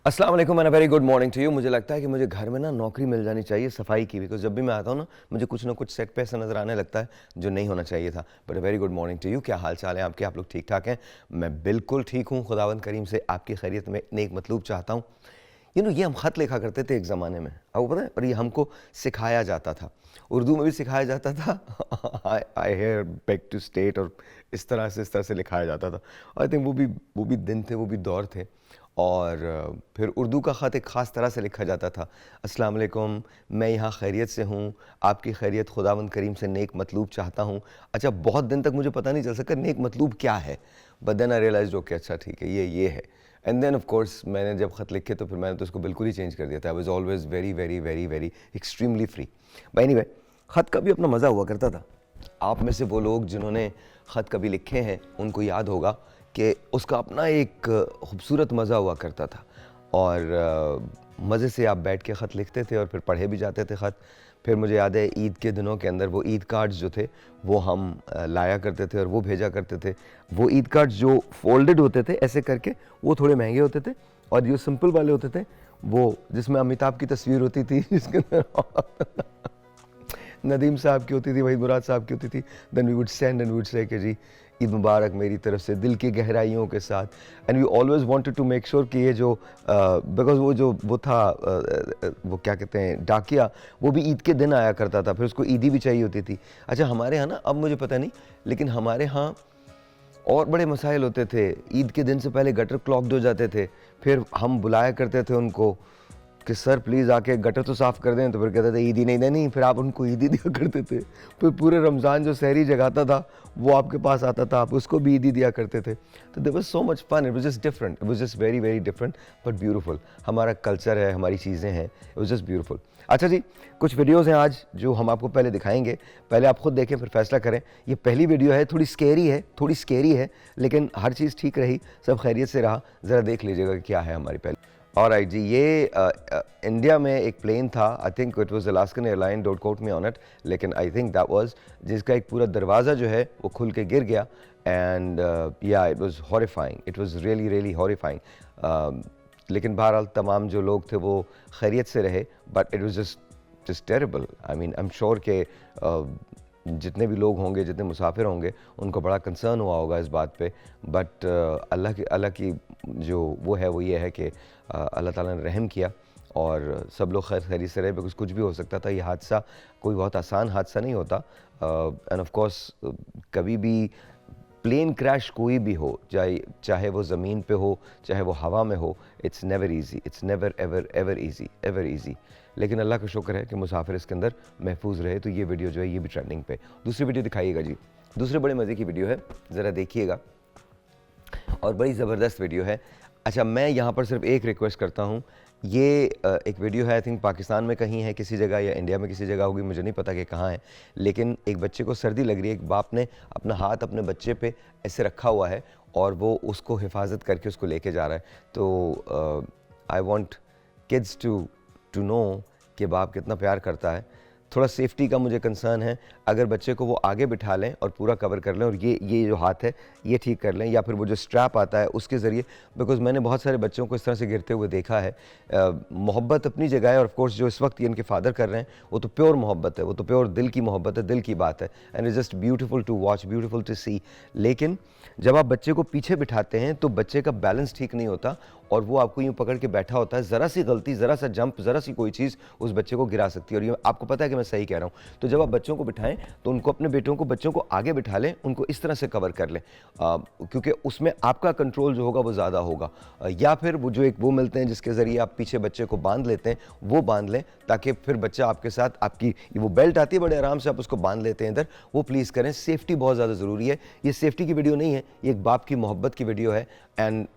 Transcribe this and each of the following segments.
अस्सलाम वालेकुम and a very good morning to you. मुझे लगता है कि मुझे घर में ना नौकरी मिल जानी चाहिए सफाई की, बिकॉज जब भी मैं आता हूँ ना मुझे कुछ ना कुछ सेट पे ऐसा नज़र आने लगता है जो नहीं होना चाहिए था। But a very good morning to you. क्या हाल चाल है आपके? आप लोग ठीक ठाक हैं? मैं बिल्कुल ठीक हूँ, खुदावंद करीम से आपकी खैरियत में नेक मतलूब चाहता हूँ। ये हम ख़त लिखा करते थे एक ज़माने में, आपको पता है? और ये हमको सिखाया जाता था, उर्दू में भी सिखाया जाता था। आई हेयर बेग टू स्टेट, और इस तरह से लिखाया जाता था। आई थिंक वो भी दिन थे, वो भी दौर थे। और फिर उर्दू का ख़त एक ख़ास तरह से लिखा जाता था। अस्सलाम वालेकुम, मैं यहाँ खैरियत से हूँ, आपकी खैरियत खुदावंद करीम से नेक मतलूब चाहता हूँ। अच्छा, बहुत दिन तक मुझे पता नहीं चल सका नेक मतलूब क्या है, but then I realise okay अच्छा ठीक है, ये है। एंड देन ऑफ कोर्स मैंने जब ख़त लिखे तो फिर मैंने तो उसको बिल्कुल ही चेंज कर दिया था। I was always very very very very extremely free. But anyway, ख़त का भी अपना मज़ा हुआ करता था। आप में से वो लोग जिन्होंने ख़त कभी लिखे हैं उनको याद होगा कि उसका अपना एक खूबसूरत मज़ा हुआ करता था। और मज़े से आप बैठ के ख़त लिखते थे और फिर पढ़े भी जाते थे ख़त। फिर मुझे याद है ईद के दिनों के अंदर वो ईद कार्ड्स जो थे वो हम लाया करते थे और वो भेजा करते थे। वो ईद कार्ड्स जो फोल्डेड होते थे ऐसे करके, वो थोड़े महंगे होते थे, और जो सिंपल वाले होते थे वो जिसमें अमिताभ की तस्वीर होती थी जिसके अंदर नदीम साहब की होती थी, वहीद मुराद साहब की होती थी। Then we would send and we would say कि जी ईद मुबारक मेरी तरफ से दिल की गहराइयों के साथ। And we always wanted to make sure कि ये जो बिकॉज वो था वो क्या कहते हैं डाकिया, वो भी ईद के दिन आया करता था, फिर उसको ईदी भी चाहिए होती थी। अच्छा, हमारे यहाँ ना, अब मुझे पता नहीं, लेकिन हमारे यहाँ और बड़े मसाइल होते थे। ईद के दिन से पहले गटर क्लॉग्ड हो जाते थे, फिर हम बुलाया करते थे उनको कि सर प्लीज़ आके गटर तो साफ़ कर दें, तो फिर कहते थे ईदी नहीं देनी, फिर आप उनको ईदी दिया करते थे। फिर पूरे रमज़ान जो सहरी जगाता था वो आपके पास आता था, आप उसको भी ईदी दिया करते थे। तो there was so much fun, it was just different, it was just very very different but beautiful. हमारा कल्चर है, हमारी चीज़ें हैं, इट वाज जस्ट ब्यूटीफुल। अच्छा जी, कुछ वीडियोज़ हैं आज जो हम आपको पहले दिखाएंगे, पहले आप खुद देखें फिर फैसला करें। ये पहली वीडियो है, थोड़ी स्केरी है, लेकिन हर चीज़ ठीक रही, सब खैरियत से रहा। ज़रा देख लीजिएगा कि क्या है हमारी पहली। ऑलराइट जी, ये इंडिया में एक प्लेन था, I think it was Alaskan airline, don't quote me on it, लेकिन आई थिंक दैट वाज, जिसका एक पूरा दरवाज़ा जो है वो खुल के गिर गया। एंड या it was horrifying, it was really really horrifying. लेकिन बहरहाल तमाम जो लोग थे वो खैरियत से रहे, but it was just terrible. I mean I am sure के जितने भी लोग होंगे, जितने मुसाफिर होंगे, उनको बड़ा कंसर्न हुआ होगा इस बात पे। बट अल्लाह की जो वो है वो ये है कि अल्लाह ताला ने रहम किया और सब लोग खैर खैरियत से रहे, बिकॉज कुछ भी हो सकता था। ये हादसा कोई बहुत आसान हादसा नहीं होता। एंड ऑफ कोर्स कभी भी प्लेन क्रैश कोई भी हो, चाहे वो ज़मीन पे हो, चाहे वो हवा में हो, it's never easy, it's never ever ever easy, ever easy. लेकिन अल्लाह का शुक्र है कि मुसाफिर इसके अंदर महफूज रहे। तो ये वीडियो जो है ये भी ट्रेंडिंग पे। दूसरी वीडियो दिखाइएगा जी, दूसरे बड़े मज़े की वीडियो है, ज़रा देखिएगा, और बड़ी ज़बरदस्त वीडियो है। अच्छा, मैं यहाँ पर सिर्फ एक रिक्वेस्ट करता हूँ, ये एक वीडियो है, आई थिंक पाकिस्तान में कहीं है किसी जगह, या इंडिया में किसी जगह होगी, मुझे नहीं पता कि कहाँ है। लेकिन एक बच्चे को सर्दी लग रही है, एक बाप ने अपना हाथ अपने बच्चे पे ऐसे रखा हुआ है और वो उसको हिफाजत करके उसको लेके जा रहा है। तो I want kids to know कि बाप कितना प्यार करता है। थोड़ा सेफ्टी का मुझे कंसर्न है, अगर बच्चे को वो आगे बिठा लें और पूरा कवर कर लें और ये जो हाथ है ये ठीक कर लें, या फिर वो जो स्ट्रैप आता है उसके ज़रिए, बिकॉज मैंने बहुत सारे बच्चों को इस तरह से गिरते हुए देखा है। मोहब्बत अपनी जगह है, और ऑफ कोर्स जो इस वक्त ये इनके फादर कर रहे हैं वो तो प्योर मोहब्बत है, वो तो प्योर दिल की मोहब्बत है, दिल की बात है, and it's just beautiful to watch, beautiful to see. लेकिन जब आप बच्चे को पीछे बिठाते हैं तो बच्चे का बैलेंस ठीक नहीं होता और वो आपको यूँ पकड़ के बैठा होता है। ज़रा सी गलती, ज़रा सा जंप, ज़रा सी कोई चीज़ उस बच्चे को गिरा सकती है, और ये आपको पता है कि मैं सही कह रहा हूँ। तो जब आप बच्चों को बिठाएं तो उनको, अपने बेटों को, बच्चों को आगे बिठा लें, उनको इस तरह से कवर कर लें, क्योंकि उसमें आपका कंट्रोल जो होगा वो ज़्यादा होगा। या फिर वो जो एक वो मिलते हैं जिसके ज़रिए आप पीछे बच्चे को बांध लेते हैं, वो बांध लें, ताकि फिर बच्चा आपके साथ, आपकी वो बेल्ट आती है बड़े आराम से आप उसको बांध लेते हैं इधर, वो प्लीज़ करें। सेफ्टी बहुत ज़्यादा ज़रूरी है। ये सेफ्टी की वीडियो नहीं है, ये एक बाप की मोहब्बत की वीडियो है। And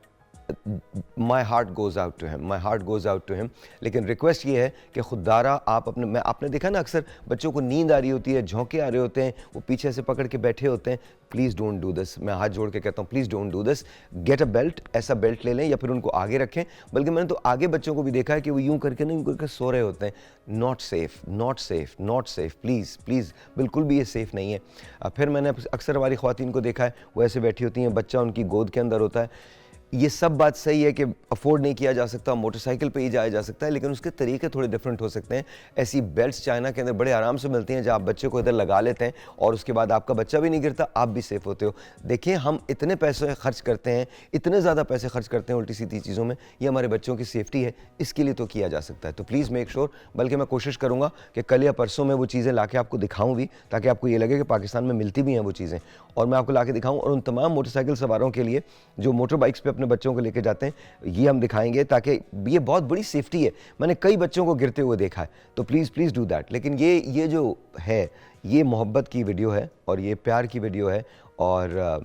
my heart goes out to him, my heart goes out to him. लेकिन रिक्वेस्ट ये है कि खुदारा आप अपने, आपने देखा ना अक्सर बच्चों को नींद आ रही होती है, झोंके आ रहे होते हैं, वो पीछे से पकड़ के बैठे होते हैं। प्लीज़ डोंट डू दिस, मैं हाथ जोड़ के कहता हूँ, please don't do this. Get a belt, ऐसा बेल्ट ले लें, या फिर उनको आगे रखें। बल्कि मैंने तो आगे बच्चों को भी देखा है कि वो यूँ करके नहीं, यूँ करके सो रहे होते हैं। Not safe, not safe, not safe, please please, बिल्कुल भी ये सेफ़ नहीं है। फिर मैंने अक्सर हमारी ख़वातीन को देखा है, वो ऐसे बैठी होती हैं, बच्चा उनकी गोद के अंदर होता है। ये सब बात सही है कि अफोर्ड नहीं किया जा सकता, मोटरसाइकिल पे ही जाया जा सकता है, लेकिन उसके तरीके थोड़े डिफरेंट हो सकते हैं। ऐसी बेल्ट्स चाइना के अंदर बड़े आराम से मिलती हैं, जहाँ आप बच्चे को इधर लगा लेते हैं और उसके बाद आपका बच्चा भी नहीं गिरता, आप भी सेफ होते हो। देखिए, हम इतने पैसे खर्च करते हैं, इतने ज़्यादा पैसे खर्च करते हैं उल्टी सीधी चीज़ों में, ये हमारे बच्चों की सेफ्टी है, इसके लिए तो किया जा सकता है। तो प्लीज़ मेक श्योर, बल्कि मैं कोशिश करूँगा कि कल या परसों में वो चीज़ें ला के आपको दिखाऊँ भी, ताकि आपको ये लगे कि पाकिस्तान में मिलती भी हैं वो चीज़ें, और मैं आपको ला के दिखाऊँ। और उन तमाम मोटरसाइकिल सवारों के लिए जो मोटर बाइक्स पे अपने बच्चों को लेके जाते हैं, ये हम दिखाएंगे, ताकि ये बहुत बड़ी सेफ्टी है। मैंने कई बच्चों को गिरते हुए देखा है, तो प्लीज़ डू दैट। लेकिन ये जो है, ये मोहब्बत की वीडियो है और ये प्यार की वीडियो है, और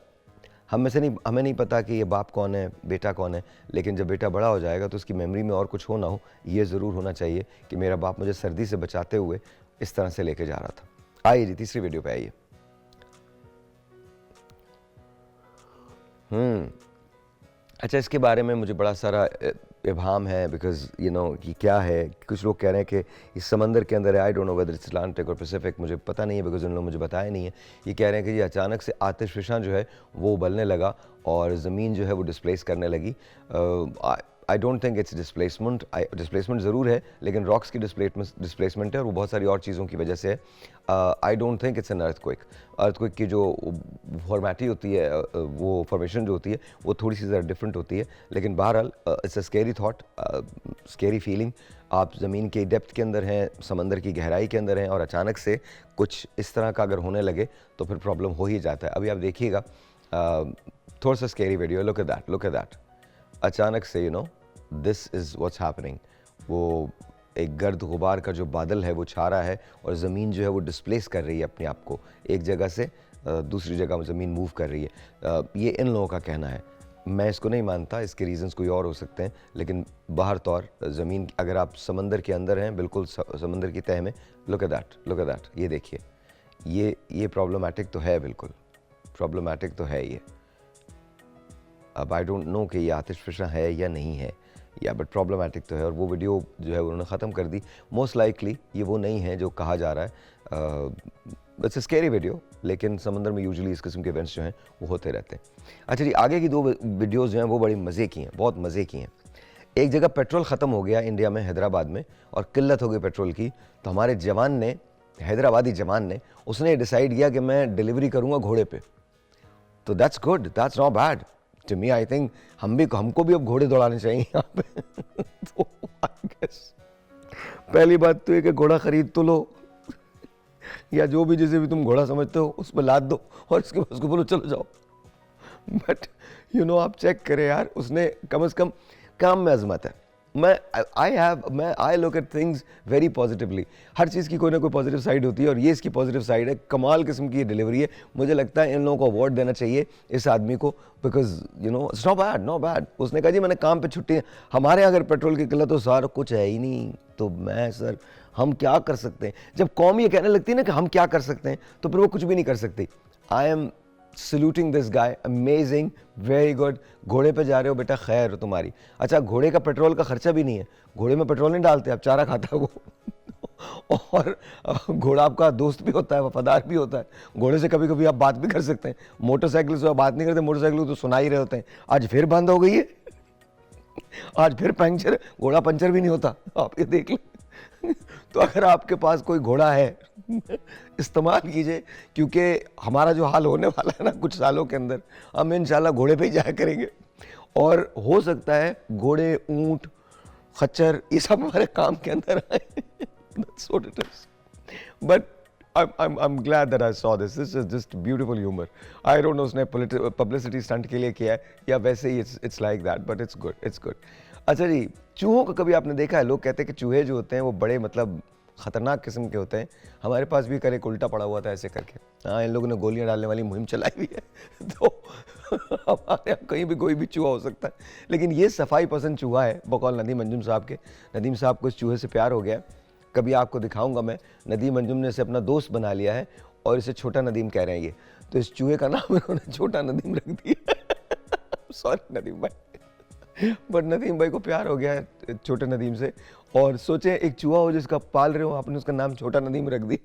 हमें नहीं पता कि ये बाप कौन है, बेटा कौन है, लेकिन जब बेटा बड़ा हो जाएगा तो उसकी मेमोरी में और कुछ हो ना हो, ये ज़रूर होना चाहिए कि मेरा बाप मुझे सर्दी से बचाते हुए इस तरह से लेके जा रहा था। आइए जी, तीसरी वीडियो पे आइए। अच्छा, इसके बारे में मुझे बड़ा सारा इब्हाम है, बिकॉज कि क्या है। कुछ लोग कह रहे हैं कि इस समंदर के अंदर है, आई don't know whether it's Atlantic और पैसिफिक, मुझे पता नहीं है, बिकॉज उन लोगों मुझे बताया नहीं है। ये कह रहे हैं कि ये अचानक से आतिशफ़िशां जो है वो उबलने लगा और ज़मीन जो है वो डिस्प्लेस करने लगी। I don't think it's displacement ज़रूर है, लेकिन रॉक्स की डिस्प्लेसमेंट है और वो बहुत सारी और चीज़ों की वजह से है। I don't think it's an earthquake की जो फॉर्मेटी होती है, वो फॉर्मेशन जो होती है, वो थोड़ी सी ज़रा डिफरेंट होती है। लेकिन बहरहाल it's a scary thought, scary feeling. आप ज़मीन के डेप्थ के अंदर हैं, समंदर की गहराई के अंदर हैं, और अचानक से कुछ इस तरह का अगर होने लगे तो फिर प्रॉब्लम हो ही जाता है। अभी आप देखिएगा, थोड़ा सा scary video. Look at that. अचानक से दिस इज़ व्हाट्स हैपनिंग। वो एक गर्द गुबार का जो बादल है वो छा रहा है और ज़मीन जो है वो डिस्प्लेस कर रही है अपने आप को, एक जगह से दूसरी जगह ज़मीन मूव कर रही है। ये इन लोगों का कहना है, मैं इसको नहीं मानता, इसके रीज़न्स कोई और हो सकते हैं, लेकिन बाहर तौर ज़मीन, अगर आप समंदर के अंदर हैं, बिल्कुल समंदर की तह में, लुक एट दैट, ये देखिए, ये प्रॉब्लमेटिक तो है, बिल्कुल प्रॉब्लमेटिक तो है ये। अब आई डोंट नो कि ये आतिशफ़िशां है या नहीं है, या बट प्रॉब्लमेटिक तो है। और वो वीडियो जो है उन्होंने ख़त्म कर दी। मोस्ट लाइकली ये वो नहीं है जो कहा जा रहा है। इट्स अ स्कैरी वीडियो, लेकिन समंदर में यूजुअली इस किस्म के इवेंट्स जो हैं वो होते रहते हैं। अच्छा जी, आगे की दो वीडियोज़ जो हैं वो बड़ी मज़े की हैं, बहुत मज़े की हैं। एक जगह पेट्रोल ख़त्म हो गया इंडिया में, हैदराबाद में, और किल्लत हो गई पेट्रोल की, तो हमारे जवान ने, हैदराबादी जवान ने, उसने डिसाइड किया कि मैं डिलीवरी करूँगा घोड़े पे। तो that's good, that's not bad to me. I think हमको भी अब घोड़े दौड़ाने चाहिए यहाँ पे। तो आई गेस पहली बात तो ये कि घोड़ा खरीद तो लो, या जो भी जिसे भी तुम घोड़ा समझते हो उस पर लाद दो और उसको बोलो चलो जाओ। बट आप चेक करें यार, उसने कम से कम काम में अजमत है। I look at things very positively. हर चीज़ की कोई ना कोई पॉजिटिव साइड होती है, और ये इसकी पॉजिटिव साइड है। कमाल किस्म की ये डिलीवरी है। मुझे लगता है इन लोगों को अवार्ड देना चाहिए इस आदमी को, बिकॉज इट्स नॉट बैड। उसने कहा जी मैंने काम पे छुट्टी है। हमारे यहाँ अगर पेट्रोल की किल्लत हो, सारा कुछ है ही नहीं, तो सर हम क्या कर सकते हैं? जब कौम ये कहने लगती है ना कि हम क्या कर सकते हैं, तो फिर वो कुछ भी नहीं कर सकती। I am saluting this guy, amazing, very good. घोड़े पे जा रहे हो बेटा, खैर तुम्हारी। अच्छा, घोड़े का पेट्रोल का खर्चा भी नहीं है, घोड़े में पेट्रोल नहीं डालते, आप चारा खाता है वो। और घोड़ा आपका दोस्त भी होता है, वफादार भी होता है। घोड़े से कभी कभी आप बात भी कर सकते हैं। मोटरसाइकिल से आप बात नहीं करते, मोटरसाइकिल तो सुना ही रहे होते हैं। आज फिर बंद हो गई है, आज फिर पंचर, घोड़ा पंचर भी नहीं होता, आप ये देख लें। तो अगर आपके पास कोई घोड़ा है, इस्तेमाल कीजिए, क्योंकि हमारा जो हाल होने वाला है ना कुछ सालों के अंदर, हम इंशाल्लाह घोड़े पे ही जाया करेंगे। और हो सकता है घोड़े, ऊंट, खच्चर, ये सब हमारे काम के अंदर आए। That's what it is. But I'm glad that I saw this. This is just beautiful humor. I don't know उसने publicity stunt के लिए किया है या वैसे ही it's like that, but it's good. It's good. अच्छा जी, चूहों को कभी आपने देखा है? लोग कहते हैं कि चूहे जो होते हैं वो बड़े मतलब ख़तरनाक किस्म के होते हैं। हमारे पास भी कल एक उल्टा पड़ा हुआ था ऐसे करके। हाँ, इन लोगों ने गोलियां डालने वाली मुहिम चलाई हुई है। तो हमारे यहाँ कहीं भी कोई भी चूहा हो सकता है, लेकिन ये सफाई पसंद चूहा है बकौल नदीम अंजुम साहब के। नदीम साहब को इस चूहे से प्यार हो गया। कभी आपको दिखाऊंगा मैं। नदीम अंजुम ने इसे अपना दोस्त बना लिया है और इसे छोटा नदीम कह रहे हैं ये। तो इस चूहे का नाम इन्होंने छोटा नदीम रख दिया। सॉरी नदीम भाई, बट नदीम भाई को प्यार हो गया है छोटे नदीम से। और सोचे एक चूहा हो जिसका पाल रहे हो, आपने उसका नाम छोटा नदीम रख दी।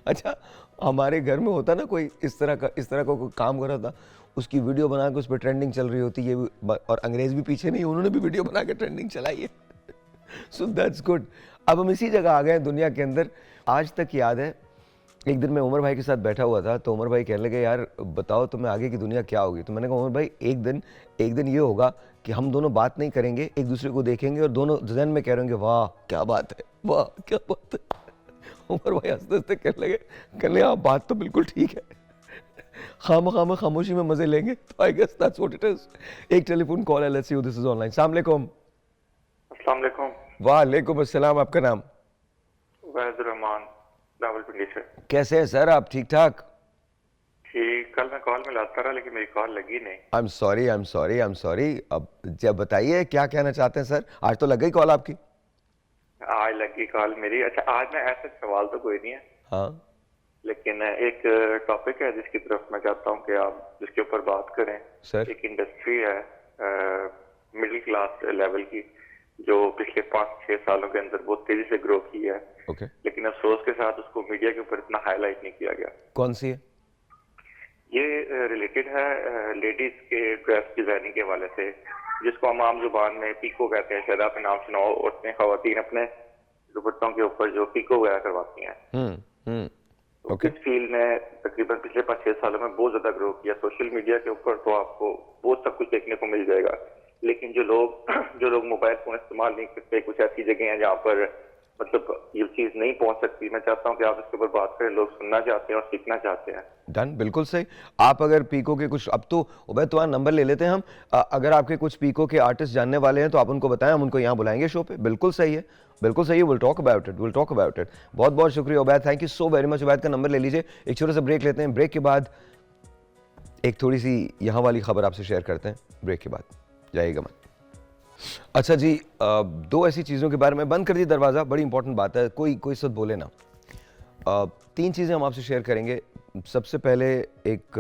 अच्छा, हमारे घर में होता ना कोई इस तरह का कोई काम कर रहा था, उसकी वीडियो बना के उस पर ट्रेंडिंग चल रही होती है, और अंग्रेज भी पीछे नहीं, उन्होंने भी वीडियो बना के ट्रेंडिंग चलाई है। So that's good. अब हम इसी जगह आ गए दुनिया के अंदर। आज तक याद है, एक दिन मैं उमर भाई के साथ बैठा हुआ था, तो उमर भाई कहने लगे यार बताओ तुम्हें आगे की दुनिया क्या होगी। तो मैंने कहा उमर भाई एक दिन ये होगा कि हम दोनों बात नहीं करेंगे, एक दूसरे को देखेंगे और दोनों जहन में कह रहे होंगे वाह क्या बात है, वाह क्या बात है। उमर भाई हंसते हंसते कहने लगे हाँ बात तो बिल्कुल ठीक है, खामोशी में मजे लेंगे। तो I guess that's what it is. एक टेलीफोन कॉल है, let's see who this is online. अस्सलाम वालेकुम। अस्सलाम वालेकुम। वालेकुम अस्सलाम, आपका नाम? वैद रहमान, रावलपिंडी से। कैसे हैं सर आप, ठीक ठाक? ठीक, कल मैं कॉल मिलाता रहा लेकिन मेरी कॉल लगी नहीं। I am sorry. अब जब बताइए क्या कहना चाहते हैं सर, आज तो लग गई कॉल आपकी। आज लगी कॉल मेरी। अच्छा, आज मैं ऐसे सवाल तो कोई नहीं है, हाँ लेकिन एक टॉपिक है जिसकी तरफ मैं चाहता हूँ कि आप जिसके ऊपर बात करें। सर। एक इंडस्ट्री है मिडिल क्लास लेवल की, जो पिछले 5-6 सालों के अंदर बहुत तेजी से ग्रो की है। ओके। लेकिन अफसोस के साथ उसको मीडिया के ऊपर इतना हाईलाइट नहीं किया गया। कौन सी है? ये रिलेटेड है लेडीज के ड्रेस डिजाइनिंग के हवाले से, जिसको हम आम जुबान में पीको कहते हैं। शायद आपने नाम सुना हो। औरतें खवातीन अपने दुपट्टों के ऊपर जो पीको वगैरह करवाती हैं। ओके। इस फील्ड ने तकरीबन पिछले 5-6 सालों में बहुत ज्यादा ग्रो किया। सोशल मीडिया के ऊपर तो आपको बहुत सब कुछ देखने को मिल जाएगा, लेकिन जो लोग मोबाइल फोन इस्तेमाल नहीं करते, कुछ ऐसी जगह हैं जहाँ पर मतलब ये चीज नहीं पहुंच सकती। मैं चाहता हूँ कि आप इसके ऊपर बात करें, लोग सुनना चाहते हैं और सीखना चाहते हैं। डन, बिल्कुल सही। आप अगर पीको के कुछ, अब तो उबैद तुम्हारा नंबर ले लेते हैं हम, अगर आपके कुछ पीको के आर्टिस्ट जानने वाले हैं तो आप उनको बताएं, हम उनको यहाँ बुलाएंगे शो पे। बिल्कुल सही है, बिल्कुल सही है। Will talk about it. बहुत बहुत शुक्रिया Ubaid, thank you so very much. Ubaid का नंबर ले लीजिए। एक छोटा सा ब्रेक लेते हैं, ब्रेक के बाद एक थोड़ी सी यहाँ वाली खबर आपसे शेयर करते हैं। ब्रेक के बाद जाइएगा मत। अच्छा जी, दो ऐसी चीज़ों के बारे में, बंद कर दिए दरवाज़ा, बड़ी इंपॉर्टेंट बात है, कोई सब बोले ना। 3 चीज़ें हम आपसे शेयर करेंगे। सबसे पहले एक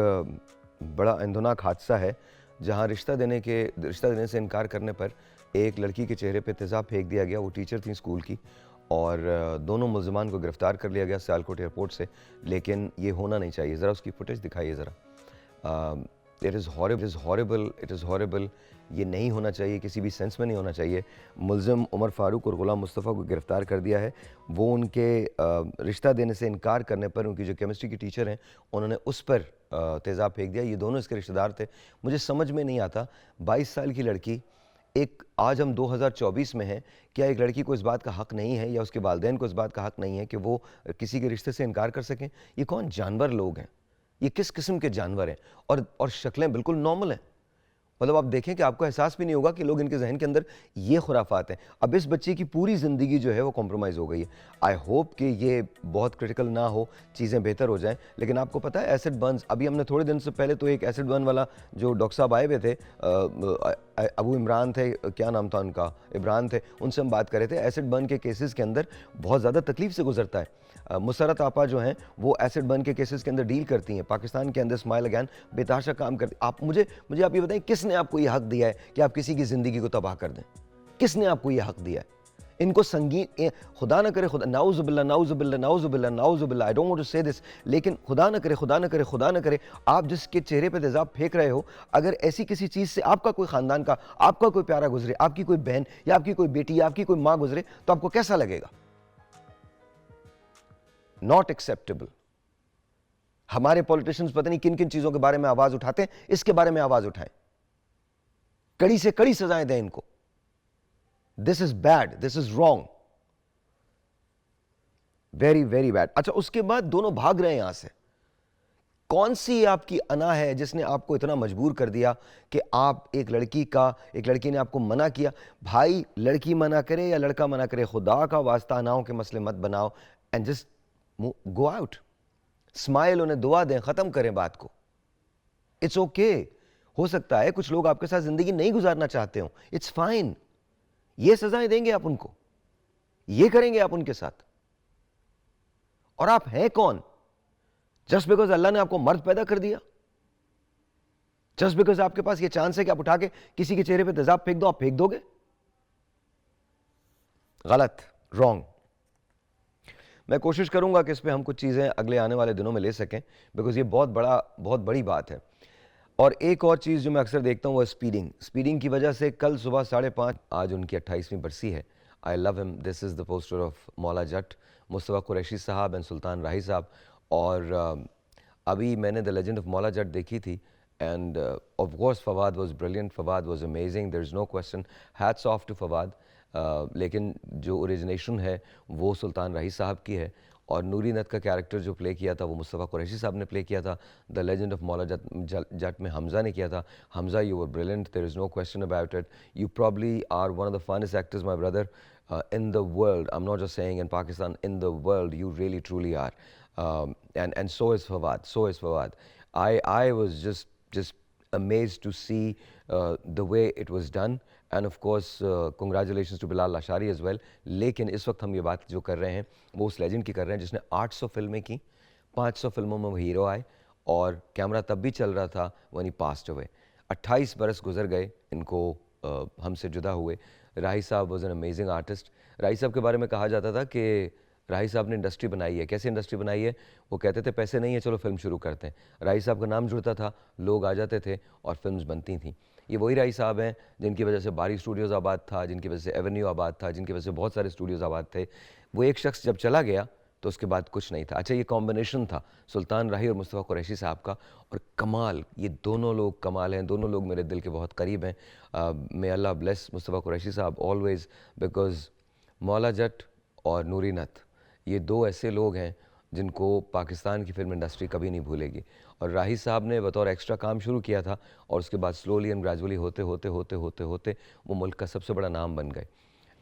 बड़ा अंदोनाक हादसा है, जहां रिश्ता देने से इनकार करने पर एक लड़की के चेहरे पे तेज़ाब फेंक दिया गया। वो टीचर थी स्कूल की, और दोनों मुल्ज़िमान को गिरफ़्तार कर लिया गया सियालकोट एयरपोर्ट से। लेकिन ये होना नहीं चाहिए। ज़रा उसकी फुटेज दिखाइए ज़रा। It is horrible. ये नहीं होना चाहिए, किसी भी सेंस में नहीं होना चाहिए। मुल्ज़िम उमर फ़ारूक और ग़ुलाम मुस्तफ़ा को गिरफ़्तार कर दिया है। वो उनके रिश्ता देने से इनकार करने पर, उनकी जो केमिस्ट्री की टीचर हैं, उन्होंने उस पर तेज़ाब फेंक दिया। ये दोनों इसके रिश्तेदार थे। मुझे समझ में नहीं आता, 22 साल की लड़की, आज हम 2024 में हैं, क्या एक लड़की को इस बात का हक़ नहीं है, या उसके वालिदैन को इस बात का हक़ नहीं है कि वो किसी के रिश्ते से इनकार कर सकें? ये कौन जानवर लोग हैं? ये किस किस्म के जानवर हैं? और शक्लें बिल्कुल नॉर्मल हैं। मतलब आप देखें कि आपको एहसास भी नहीं होगा कि लोग, इनके जहन के अंदर ये खुराफात हैं। अब इस बच्चे की पूरी ज़िंदगी जो है वो कॉम्प्रोमाइज़ हो गई है। आई होप कि ये बहुत क्रिटिकल ना हो, चीज़ें बेहतर हो जाएं। लेकिन आपको पता है एसिड बर्न्स, अभी हमने थोड़े दिन से पहले तो एक एसिड बर्न वाला जो डॉक्टर साहब आए हुए थे, अबू इमरान थे, क्या नाम था उनका, इमरान थे, उनसे हम बात कर रहे थे। एसिड बर्न के केसेस के अंदर बहुत ज़्यादा तकलीफ से गुजरता है। मुसरत आपा जो हैं वो एसिड बर्न के केसेस के अंदर डील करती हैं। पाकिस्तान के अंदर स्माइल अगैन बेतहाशा काम करती। आप मुझे आप ये बताएं, किसने आपको ये हक दिया है कि आप किसी की ज़िंदगी को तबाह कर दें? किसने आपको ये हक दिया है? इनको संगीन, खुदा न करे, खुदा नाउज़ुबिल्लाह, आई डोंट वांट टू से दिस, लेकिन खुदा न करे आप जिसके चेहरे पे तेज़ाब फेंक रहे हो, अगर ऐसी किसी चीज़ से आपका कोई ख़ानदान का, आपका कोई प्यारा गुजरे, आपकी कोई बहन या आपकी कोई बेटी या आपकी कोई माँ गुजरे, तो आपको कैसा लगेगा? Not acceptable. हमारे पॉलिटिशियंस पता नहीं किन किन चीजों के बारे में आवाज उठाते हैं, इसके बारे में आवाज उठाएं, कड़ी से कड़ी सजाएं दें इनको। This is bad, this is wrong, very very bad. अच्छा, उसके बाद दोनों भाग रहे हैं यहां से। कौन सी आपकी अना है जिसने आपको इतना मजबूर कर दिया कि आप एक लड़की ने आपको मना किया? भाई, लड़की मना करे या लड़का मना करे, खुदा का वास्ता अनाओं के मसले मत बनाओ, and just go out, smile, उन्हें दुआ दें, खत्म करें बात को। It's okay. हो सकता है कुछ लोग आपके साथ जिंदगी नहीं गुजारना चाहते हो, इट्स फाइन। ये सजाएं देंगे आप उनको, ये करेंगे आप उनके साथ। और आप हैं कौन? जस्ट बिकॉज अल्लाह ने आपको मर्द पैदा कर दिया, जस्ट बिकॉज आपके पास ये चांस है कि आप उठा के किसी के चेहरे पे तेजाब फेंक दो, आप फेंक दोगे? गलत, रॉन्ग। मैं कोशिश करूंगा कि इस पे हम कुछ चीज़ें अगले आने वाले दिनों में ले सकें, बिकॉज ये बहुत बड़ी बात है। और एक और चीज़ जो मैं अक्सर देखता हूँ वो स्पीडिंग की वजह से कल सुबह 5:30 आज उनकी 28वीं बरसी है. I love him. This is the poster of Maula Jatt, Mustafa Qureshi साहब एंड सुल्तान राही साहब. और अभी मैंने द लेजेंड ऑफ मौला जट देखी थी and of course Fawad was brilliant, Fawad was amazing, there is no question, hats off to Fawad. लेकिन जो ओरिजिनेशन है वो सुल्तान राही साहब की है और नूरी नत का कैरेक्टर जो प्ले किया था वो मुस्तफ़ा कुरैशी साहब ने प्ले किया था. The legend of Maula Jatt में हमज़ा ने किया था. Hamza, you were brilliant, there is no question about it. You probably are one of the funnest actors my brother in the world. I'm not just saying in Pakistan, in the world, you really truly are. And so is Fawad. So is Fawad. I was just amazed to see the way it was done. And of course, congratulations to Bilal Lashari as well. लेकिन इस वक्त हम ये बात जो कर रहे हैं वो उस लेजेंड की कर रहे हैं जिसने 800 फिल्में की, 500 फिल्मों में वो हीरो आए और कैमरा तब भी चल रहा था when he passed away. 28 बरस गुजर गए इनको हमसे जुदा हुए. राही साहब वॉज एन अमेजिंग आर्टिस्ट. राही साहब के बारे में कहा जाता था कि राही साहब ने इंडस्ट्री बनाई है. कैसे इंडस्ट्री बनाई है? वो कहते थे पैसे नहीं है, चलो फिल्म शुरू करते हैं. राही साहब का नाम जुड़ता था, लोग आ जाते थे और फिल्म्स बनती थीं. ये वही राही साहब हैं जिनकी वजह से बारी स्टूडियोज़ आबाद था, जिनकी वजह से एवेन्यू आबाद था, जिनकी वजह से बहुत सारे स्टूडियोज़ आबाद थे. वो एक शख्स जब चला गया तो उसके बाद कुछ नहीं था. अच्छा, ये कॉम्बिनेशन था सुल्तान राही और मुस्तफ़ा कुरैशी साहब का और कमाल. ये दोनों लोग कमाल हैं, दोनों लोग मेरे दिल के बहुत करीब हैं. मे अल्लाह ब्लेस मुस्तफ़ा कुरैशी साहब ऑलवेज़, बिकॉज मौला जट और नूरी नत ये दो ऐसे लोग हैं जिनको पाकिस्तान की फिल्म इंडस्ट्री कभी नहीं भूलेगी. और राही साहब ने बतौर एक्स्ट्रा काम शुरू किया था और उसके बाद स्लोली एंड ग्रेजुअली होते होते होते होते होते वो मुल्क का सबसे बड़ा नाम बन गए.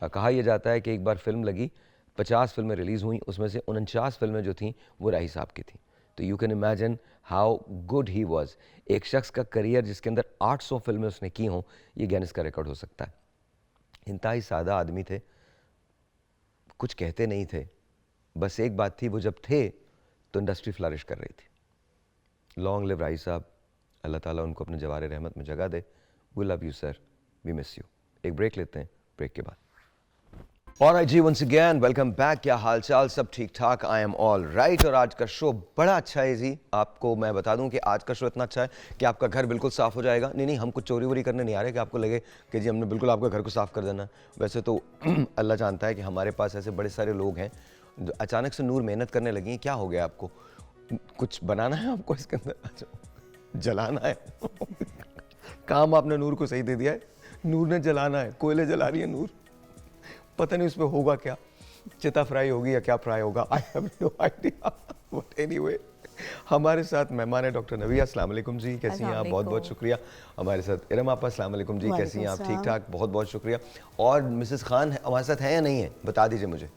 कहा यह जाता है कि एक बार फिल्म लगी, 50 फिल्में रिलीज़ हुई, उसमें से 49 फिल्में जो थीं वो राही साहब की थीं. तो you can imagine how good he was. एक शख्स का करियर जिसके अंदर 800 फिल्में उसने की हों, ये गिनेस का रिकॉर्ड हो सकता है. इंतहाई सादा आदमी थे, कुछ कहते नहीं थे, बस एक बात थी, वो जब थे तो इंडस्ट्री फ्लरिश कर रही थी. लॉन्ग लिव राही साहब, अल्लाह ताला उनको अपने जवारे रहमत में जगह दे. We love you sir, we miss you. एक ब्रेक लेते हैं, ब्रेक के बाद. ऑलराइट जी, वंस अगेन वेलकम बैक. क्या हाल चाल? सब ठीक ठाक? I am all right. और आज का शो बड़ा अच्छा है जी. आपको मैं बता दूं कि आज का शो इतना अच्छा है कि आपका घर बिल्कुल साफ़ हो जाएगा. नहीं, हम कुछ चोरी वोरी करने नहीं आ रहे कि आपको लगे कि जी हमने बिल्कुल आपका घर को साफ़ कर देना. वैसे तो अल्लाह जानता है कि हमारे पास ऐसे बड़े सारे लोग हैं. अचानक से नूर मेहनत करने लगी हैं. क्या हो गया आपको? कुछ बनाना है आपको इसके अंदर? अच्छा, जलाना है. काम आपने नूर को सही दे दिया है. नूर ने जलाना है, कोयले जला रही है नूर. पता नहीं उसमें होगा क्या, चिता फ्राई होगी या क्या फ्राई होगा, I have no idea. But anyway, हमारे साथ मेहमान है डॉक्टर नविया. अस्सलाम वालेकुम जी, कैसी हैं आप? बहुत बहुत शुक्रिया. हमारे साथ इरम आपा, अस्सलाम वालेकुम जी, कैसी हैं आप? ठीक ठाक, बहुत बहुत शुक्रिया. और मिसेस खान हमारे साथ हैं या नहीं है? बता दीजिए मुझे.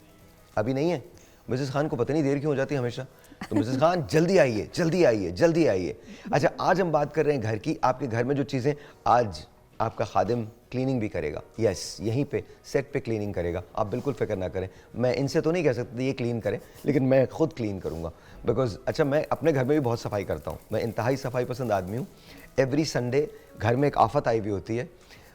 अभी नहीं है? मिसेस खान को पता नहीं देर क्यों हो जाती है हमेशा. तो मिसेस खान जल्दी आइए, जल्दी आइए, जल्दी आइए. अच्छा, आज हम बात कर रहे हैं घर की. आपके घर में जो चीज़ें, आज आपका खादिम क्लीनिंग भी करेगा. यस, यहीं पे सेट पे क्लीनिंग करेगा. आप बिल्कुल फिक्र ना करें. मैं इनसे तो नहीं कह सकती ये क्लीन करें, लेकिन मैं खुद क्लीन करूँगा. बिकॉज अच्छा, मैं अपने घर में भी बहुत सफाई करता हूँ. मैं इंतहाई सफाई पसंद आदमी हूँ. एवरी संडे घर में एक आफत आई हुई होती है.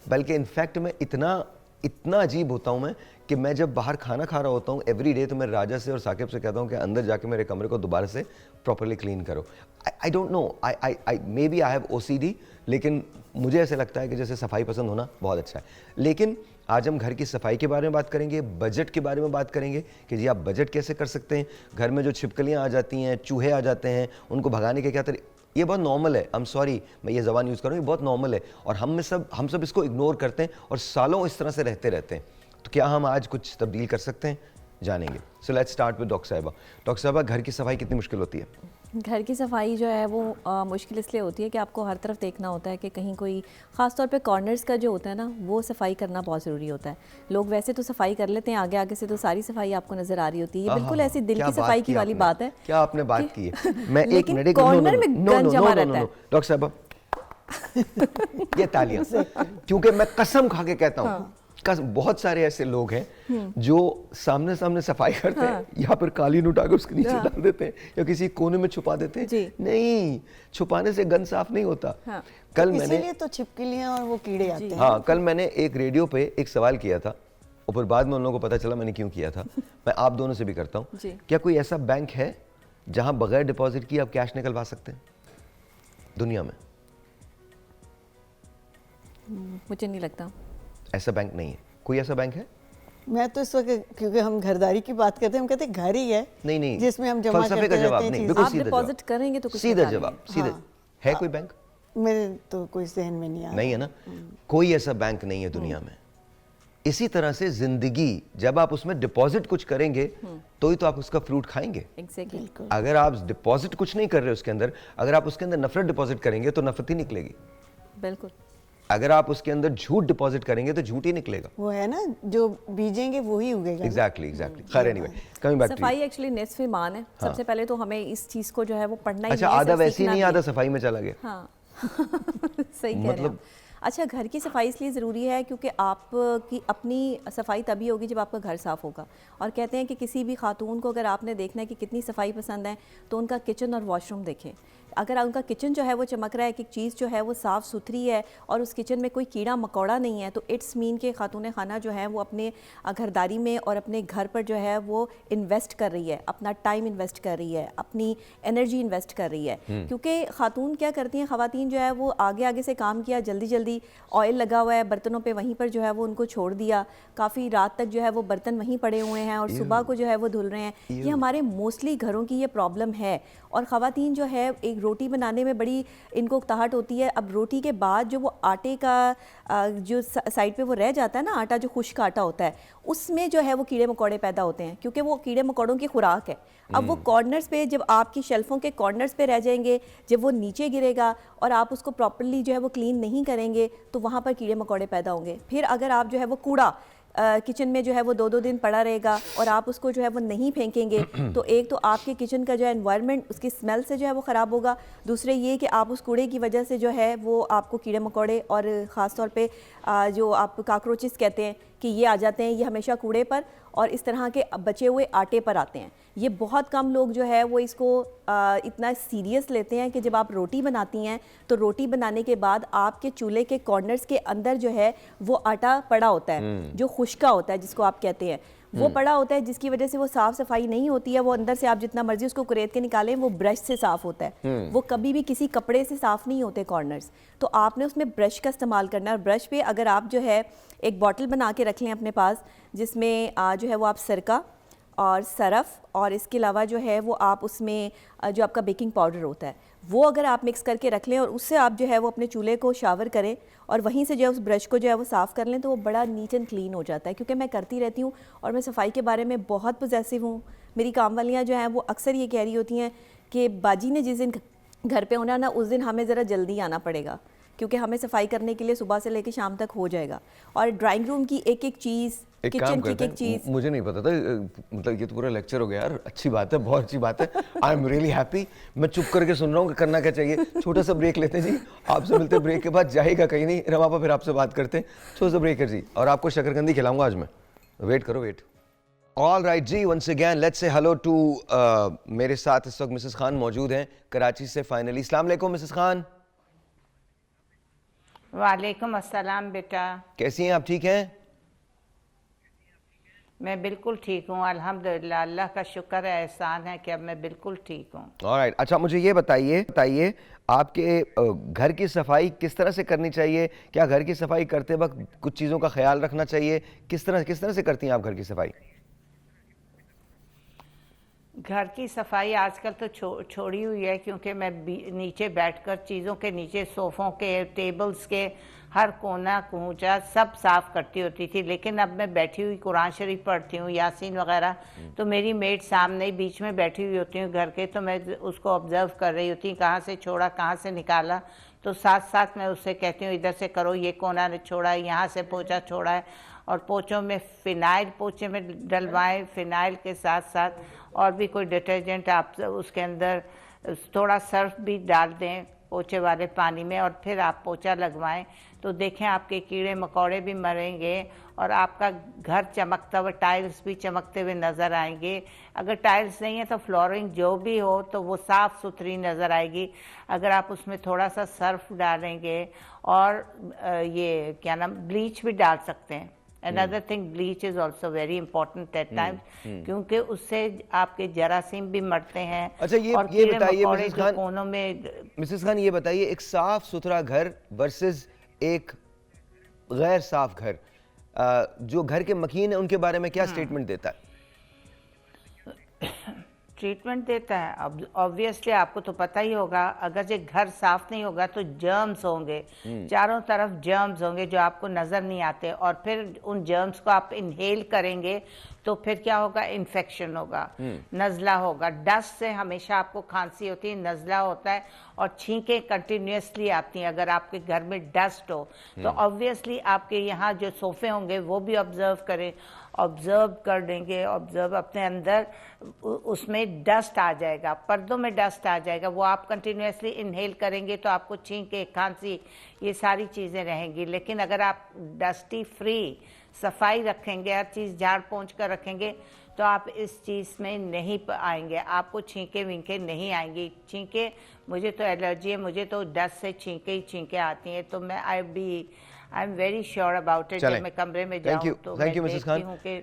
बल्कि इनफैक्ट मैं इतना अजीब होता हूँ मैं कि मैं जब बाहर खाना खा रहा होता हूँ एवरी डे, तो मैं राजा से और साकिब से कहता हूँ कि अंदर जाके मेरे कमरे को दोबारा से प्रॉपर्ली क्लीन करो. I don't know, I may be I have OCD, लेकिन मुझे ऐसे लगता है कि जैसे सफाई पसंद होना बहुत अच्छा है. लेकिन आज हम घर की सफाई के बारे में बात करेंगे, बजट के बारे में बात करेंगे कि जी आप बजट कैसे कर सकते हैं. घर में जो छिपकलियाँ आ जाती हैं, चूहे आ जाते हैं, उनको भगाने के क्या तरीके. ये बहुत नॉर्मल है. आई एम सॉरी, मैं ये ज़बान यूज़ करूँ, ये बहुत नॉर्मल है और हम सब इसको इग्नोर करते हैं और सालों इस तरह से रहते हैं. तो क्या हम आज कुछ तब्दील कर सकते हैं? जानेंगे. So let's start with doctor साहिबा. डॉक्टर साहिबा, घर की सफाई कितनी मुश्किल होती है? घर की सफाई जो है वो मुश्किल इसलिए होती है कि आपको हर तरफ देखना होता है कि कहीं कोई ख़ास तौर पे कॉर्नर्स का जो होता है ना, वो सफाई करना बहुत ज़रूरी होता है. लोग वैसे तो सफाई कर लेते हैं, आगे आगे से तो सारी सफाई आपको नज़र आ रही होती है. ये बिल्कुल ऐसी दिल की सफाई की वाली बात है. क्या आपने बात की है? मैं एक लेकिन मिनट, कॉर्नर में गंद जमा रहता है. डॉक्टर साहिबा, ये तालियां, क्योंकि मैं कसम खा के कहता हूँ, बहुत सारे ऐसे लोग हैं जो सामने सफाई करते हैं, यहाँ पर कालीन उठा के उसके नीचे डाल देते हैं या किसी कोने में छुपा देते हैं. नहीं, छुपाने से गंद साफ नहीं होता. कल मैंने इसीलिए तो छिपकलियां और वो कीड़े आते हैं. हाँ, कल मैंने एक रेडियो पे एक सवाल किया था और फिर बाद में उन लोगों को पता चला मैंने क्यों किया था. मैं आप दोनों से भी करता हूँ. क्या कोई ऐसा बैंक है जहाँ बगैर डिपॉजिट किए आप कैश निकलवा सकते हैं दुनिया में? मुझे नहीं लगता। ऐसा बैंक नहीं है, कोई ऐसा बैंक है? मैं तो इस वक्त, क्योंकि हम घरदारी की बात करते हैं, हम कहते हैं घर ही है नहीं नहीं, जिसमें हम जमा फलसफे करते का जवाब रहते हैं नहीं, चीज़ें। बिल्कुल आप सीधा डिपॉजिट जवाब। करेंगे तो कुछ सीधा निकालेंगे। जवाब, सीधे। है कोई बैंक? मेरे तो कोई जहन में नहीं आ रहा। नहीं है ना, कोई ऐसा बैंक नहीं है दुनिया में। इसी तरह से जिंदगी, जब आप उसमें डिपॉजिट कुछ करेंगे तो ही तो आप उसका फ्रूट खाएंगे। एग्जैक्टली। अगर आप डिपॉजिट कुछ नहीं कर रहे उसके अंदर, अगर आप उसके अंदर नफरत डिपॉजिट करेंगे तो नफरत ही निकलेगी। बिल्कुल। अगर आप उसके अंदर झूठ डिपॉजिट करेंगे तो झूठ ही निकलेगा। वो है ना, जो बीजेंगे वो ही उगेगा। Exactly exactly. खैर एनीवे, कमिंग बैक टू सफाई एक्चुअली निस्फ ईमान है। सबसे पहले तो हमें इस चीज को जो है वो पढ़ना ही अच्छा, नहीं है, आधा सिर्फ वैसे ही सीखना नहीं, भी आधा है। सफाई में चला गया। हाँ सही कह रहे हैं आप। अच्छा, घर की सफाई इसलिए ज़रूरी है क्योंकि आपकी अपनी सफाई तभी होगी जब आपका घर साफ़ होगा। और कहते हैं कि किसी भी खातून को अगर आपने देखना है कि कितनी सफाई पसंद है तो उनका किचन और वॉशरूम देखें। अगर उनका किचन जो है वो चमक रहा है, कि चीज़ जो है वो साफ़ सुथरी है और उस किचन में कोई कीड़ा मकोड़ा नहीं है, तो इट्स मीन के खातून खाना जो है वो अपने घरदारी में और अपने घर पर जो है वो इन्वेस्ट कर रही है, अपना टाइम इन्वेस्ट कर रही है, अपनी एनर्जी इन्वेस्ट कर रही है। क्योंकि खातून क्या करती हैं, ख़वातीन जो है वो आगे आगे से काम किया, जल्दी जल्दी ऑयल लगा हुआ है बर्तनों पे, वहीं पर जो है वो उनको छोड़ दिया, काफ़ी रात तक जो है वो बर्तन वहीं पड़े हुए हैं और सुबह को जो है वो धुल रहे हैं। ये हमारे मोस्टली घरों की ये प्रॉब्लम है। और ख़वातीन जो है एक रोटी बनाने में बड़ी इनको उकताहट होती है। अब रोटी के बाद जो वो आटे का जो साइड पे वो रह जाता है ना, आटा जो खुश्क आटा होता है, उसमें जो है वो कीड़े मकोड़े पैदा होते हैं, क्योंकि वो कीड़े मकोड़ों की खुराक है। अब वो कॉर्नर्स पे, जब आपकी शेल्फों के कॉर्नर्स पे रह जाएंगे, जब वो नीचे गिरेगा और आप उसको प्रॉपर्ली जो है वो क्लीन नहीं करेंगे तो वहाँ पर कीड़े मकोड़े पैदा होंगे। फिर अगर आप जो है वो कूड़ा किचन में जो है वो 2-2 दिन पड़ा रहेगा और आप उसको जो है वो नहीं फेंकेंगे, तो एक तो आपके किचन का जो है एनवायरनमेंट उसकी स्मेल से जो है वो ख़राब होगा। दूसरे ये कि आप उस कूड़े की वजह से जो है वो आपको कीड़े मकोड़े और ख़ास तौर पे जो आप काकरोचेस कहते हैं कि ये आ जाते हैं, ये हमेशा कूड़े पर और इस तरह के बचे हुए आटे पर आते हैं। ये बहुत कम लोग जो है वो इसको इतना सीरियस लेते हैं कि जब आप रोटी बनाती हैं तो रोटी बनाने के बाद आपके चूल्हे के कॉर्नर्स के अंदर जो है वो आटा पड़ा होता है, जो खुश्का होता है जिसको आप कहते हैं, वो पड़ा होता है, जिसकी वजह से वो साफ़ सफाई नहीं होती है। वो अंदर से आप जितना मर्जी उसको कुरेद के निकालें, वो ब्रश से साफ़ होता है, वो कभी भी किसी कपड़े से साफ़ नहीं होते कॉर्नर्स। तो आपने उसमें ब्रश का इस्तेमाल करना है। और ब्रश पे अगर आप जो है एक बॉटल बना के रख लें अपने पास, जिसमें जो है वो आप सिरका और सरफ़ और इसके अलावा जो है वो आप उसमें जो आपका बेकिंग पाउडर होता है वो अगर आप मिक्स करके रख लें और उससे आप जो है वो अपने चूल्हे को शावर करें और वहीं से जो है उस ब्रश को जो है वो साफ़ कर लें, तो वो बड़ा नीट एंड क्लीन हो जाता है। क्योंकि मैं करती रहती हूँ और मैं सफाई के बारे में बहुत पॉजेसिव हूँ। मेरी काम वालियाँ जो हैं वो अक्सर ये कह रही होती हैं कि बाजी ने जिस दिन घर पे होना ना, उस दिन हमें ज़रा जल्दी आना पड़ेगा, क्योंकि हमें सफाई करने के लिए सुबह से लेकर शाम तक हो जाएगा। और ड्राइंग रूम की एक एक चीज़, किचन की एक चीज़, मुझे नहीं पता था, मतलब ये तो पूरा लेक्चर हो गया यार। अच्छी बात है, बहुत अच्छी बात है। I am really happy. मैं चुप करके सुन रहा हूँ कि करना क्या चाहिए। छोटा सा ब्रेक लेते हैं जी, आपसे मिलते हैं ब्रेक के बाद। जाएगा कहीं नहीं रमापा, फिर आपसे बात करते हैं। छोटा सा ब्रेक है जी, और आपको शकरकंदी खिलाऊंगा आज मैं। वेट करो, वेट। ऑल राइट जी, once again let's say hello to, मेरे साथ इस वक्त मिसेस खान मौजूद हैं कराची से फाइनली। अस्सलाम वालेकुम मिसेस खान। वालेकुम अस्सलाम बेटा, कैसी हैं आप? ठीक हैं? मैं बिल्कुल ठीक हूँ अल्हम्दुलिल्लाह। अल्लाह का शुक्र है, एहसान है कि अब मैं बिल्कुल ठीक हूँ। ऑलराइट, अच्छा मुझे ये बताइए आपके घर की सफाई किस तरह से करनी चाहिए? क्या घर की सफाई करते वक्त कुछ चीज़ों का ख्याल रखना चाहिए? किस तरह से करती हैं आप घर की सफाई? घर की सफाई आजकल तो छोड़ी हुई है, क्योंकि मैं नीचे बैठकर चीज़ों के नीचे, सोफ़ों के, टेबल्स के हर कोना कूचा सब साफ़ करती होती थी। लेकिन अब मैं बैठी हुई कुरान शरीफ पढ़ती हूँ, यासीन वगैरह, तो मेरी मेड सामने बीच में बैठी हुई होती हूँ घर के, तो मैं उसको ऑब्ज़र्व कर रही होती हूँ, कहाँ से छोड़ा, कहाँ से निकाला। तो साथ साथ मैं उससे कहती हूँ इधर से करो, ये कोना ने छोड़ा है, यहाँ से पोछा छोड़ा है। और पोछों में फ़िनाइल पोछे में डलवाएं, फ़िनाइल के साथ साथ और भी कोई डिटर्जेंट आप उसके अंदर थोड़ा सर्फ भी डाल दें पोछे वाले पानी में, और फिर आप पोछा लगवाएं। तो देखें आपके कीड़े मकोड़े भी मरेंगे और आपका घर चमकता हुआ, टाइल्स भी चमकते हुए नज़र आएंगे। अगर टाइल्स नहीं है तो फ्लोरिंग जो भी हो तो वो साफ़ सुथरी नज़र आएगी। अगर आप उसमें थोड़ा सा सर्फ डालेंगे और ये क्या नाम, ब्लीच भी डाल सकते हैं। Another thing, bleach is also very important at times, क्योंकि उससे आपके जरासीम भी मरते हैं। अच्छा ये बताइए मिसेस खान, कोनों में, मिसेस खान ये बताइए, एक साफ सुथरा घर वर्सेस एक गैर साफ घर, जो घर के मकीन है उनके बारे में क्या स्टेटमेंट देता है? ट्रीटमेंट देता है। अब ऑब्वियसली आपको तो पता ही होगा, अगर ये घर साफ नहीं होगा तो जर्म्स होंगे, चारों तरफ जर्म्स होंगे जो आपको नज़र नहीं आते, और फिर उन जर्म्स को आप इनहेल करेंगे तो फिर क्या होगा, इन्फेक्शन होगा, नज़ला होगा। डस्ट से हमेशा आपको खांसी होती है, नज़ला होता है और छींकें कंटिन्यूसली आती हैं। अगर आपके घर में डस्ट हो तो ऑब्वियसली आपके यहाँ जो सोफे होंगे वो भी ऑब्जर्व करें, ऑब्जर्व कर देंगे, ऑब्जर्व अपने अंदर उसमें डस्ट आ जाएगा, पर्दों में डस्ट आ जाएगा, वो आप कंटिन्यूसली इनहेल करेंगे तो आपको छींके, खांसी, ये सारी चीज़ें रहेंगी। लेकिन अगर आप डस्टी फ्री सफाई रखेंगे, हर चीज़ झाड़ पोंछ कर रखेंगे, तो आप इस चीज़ में नहीं आएंगे, आपको छींके विंके नहीं आएंगी। छींके, मुझे तो एलर्जी है, मुझे तो डस्ट से छींके ही छींके आती हैं, तो मैं I am very sure about it. जब मैं कमरे में जाऊँ तो मैं देखती हूँ कि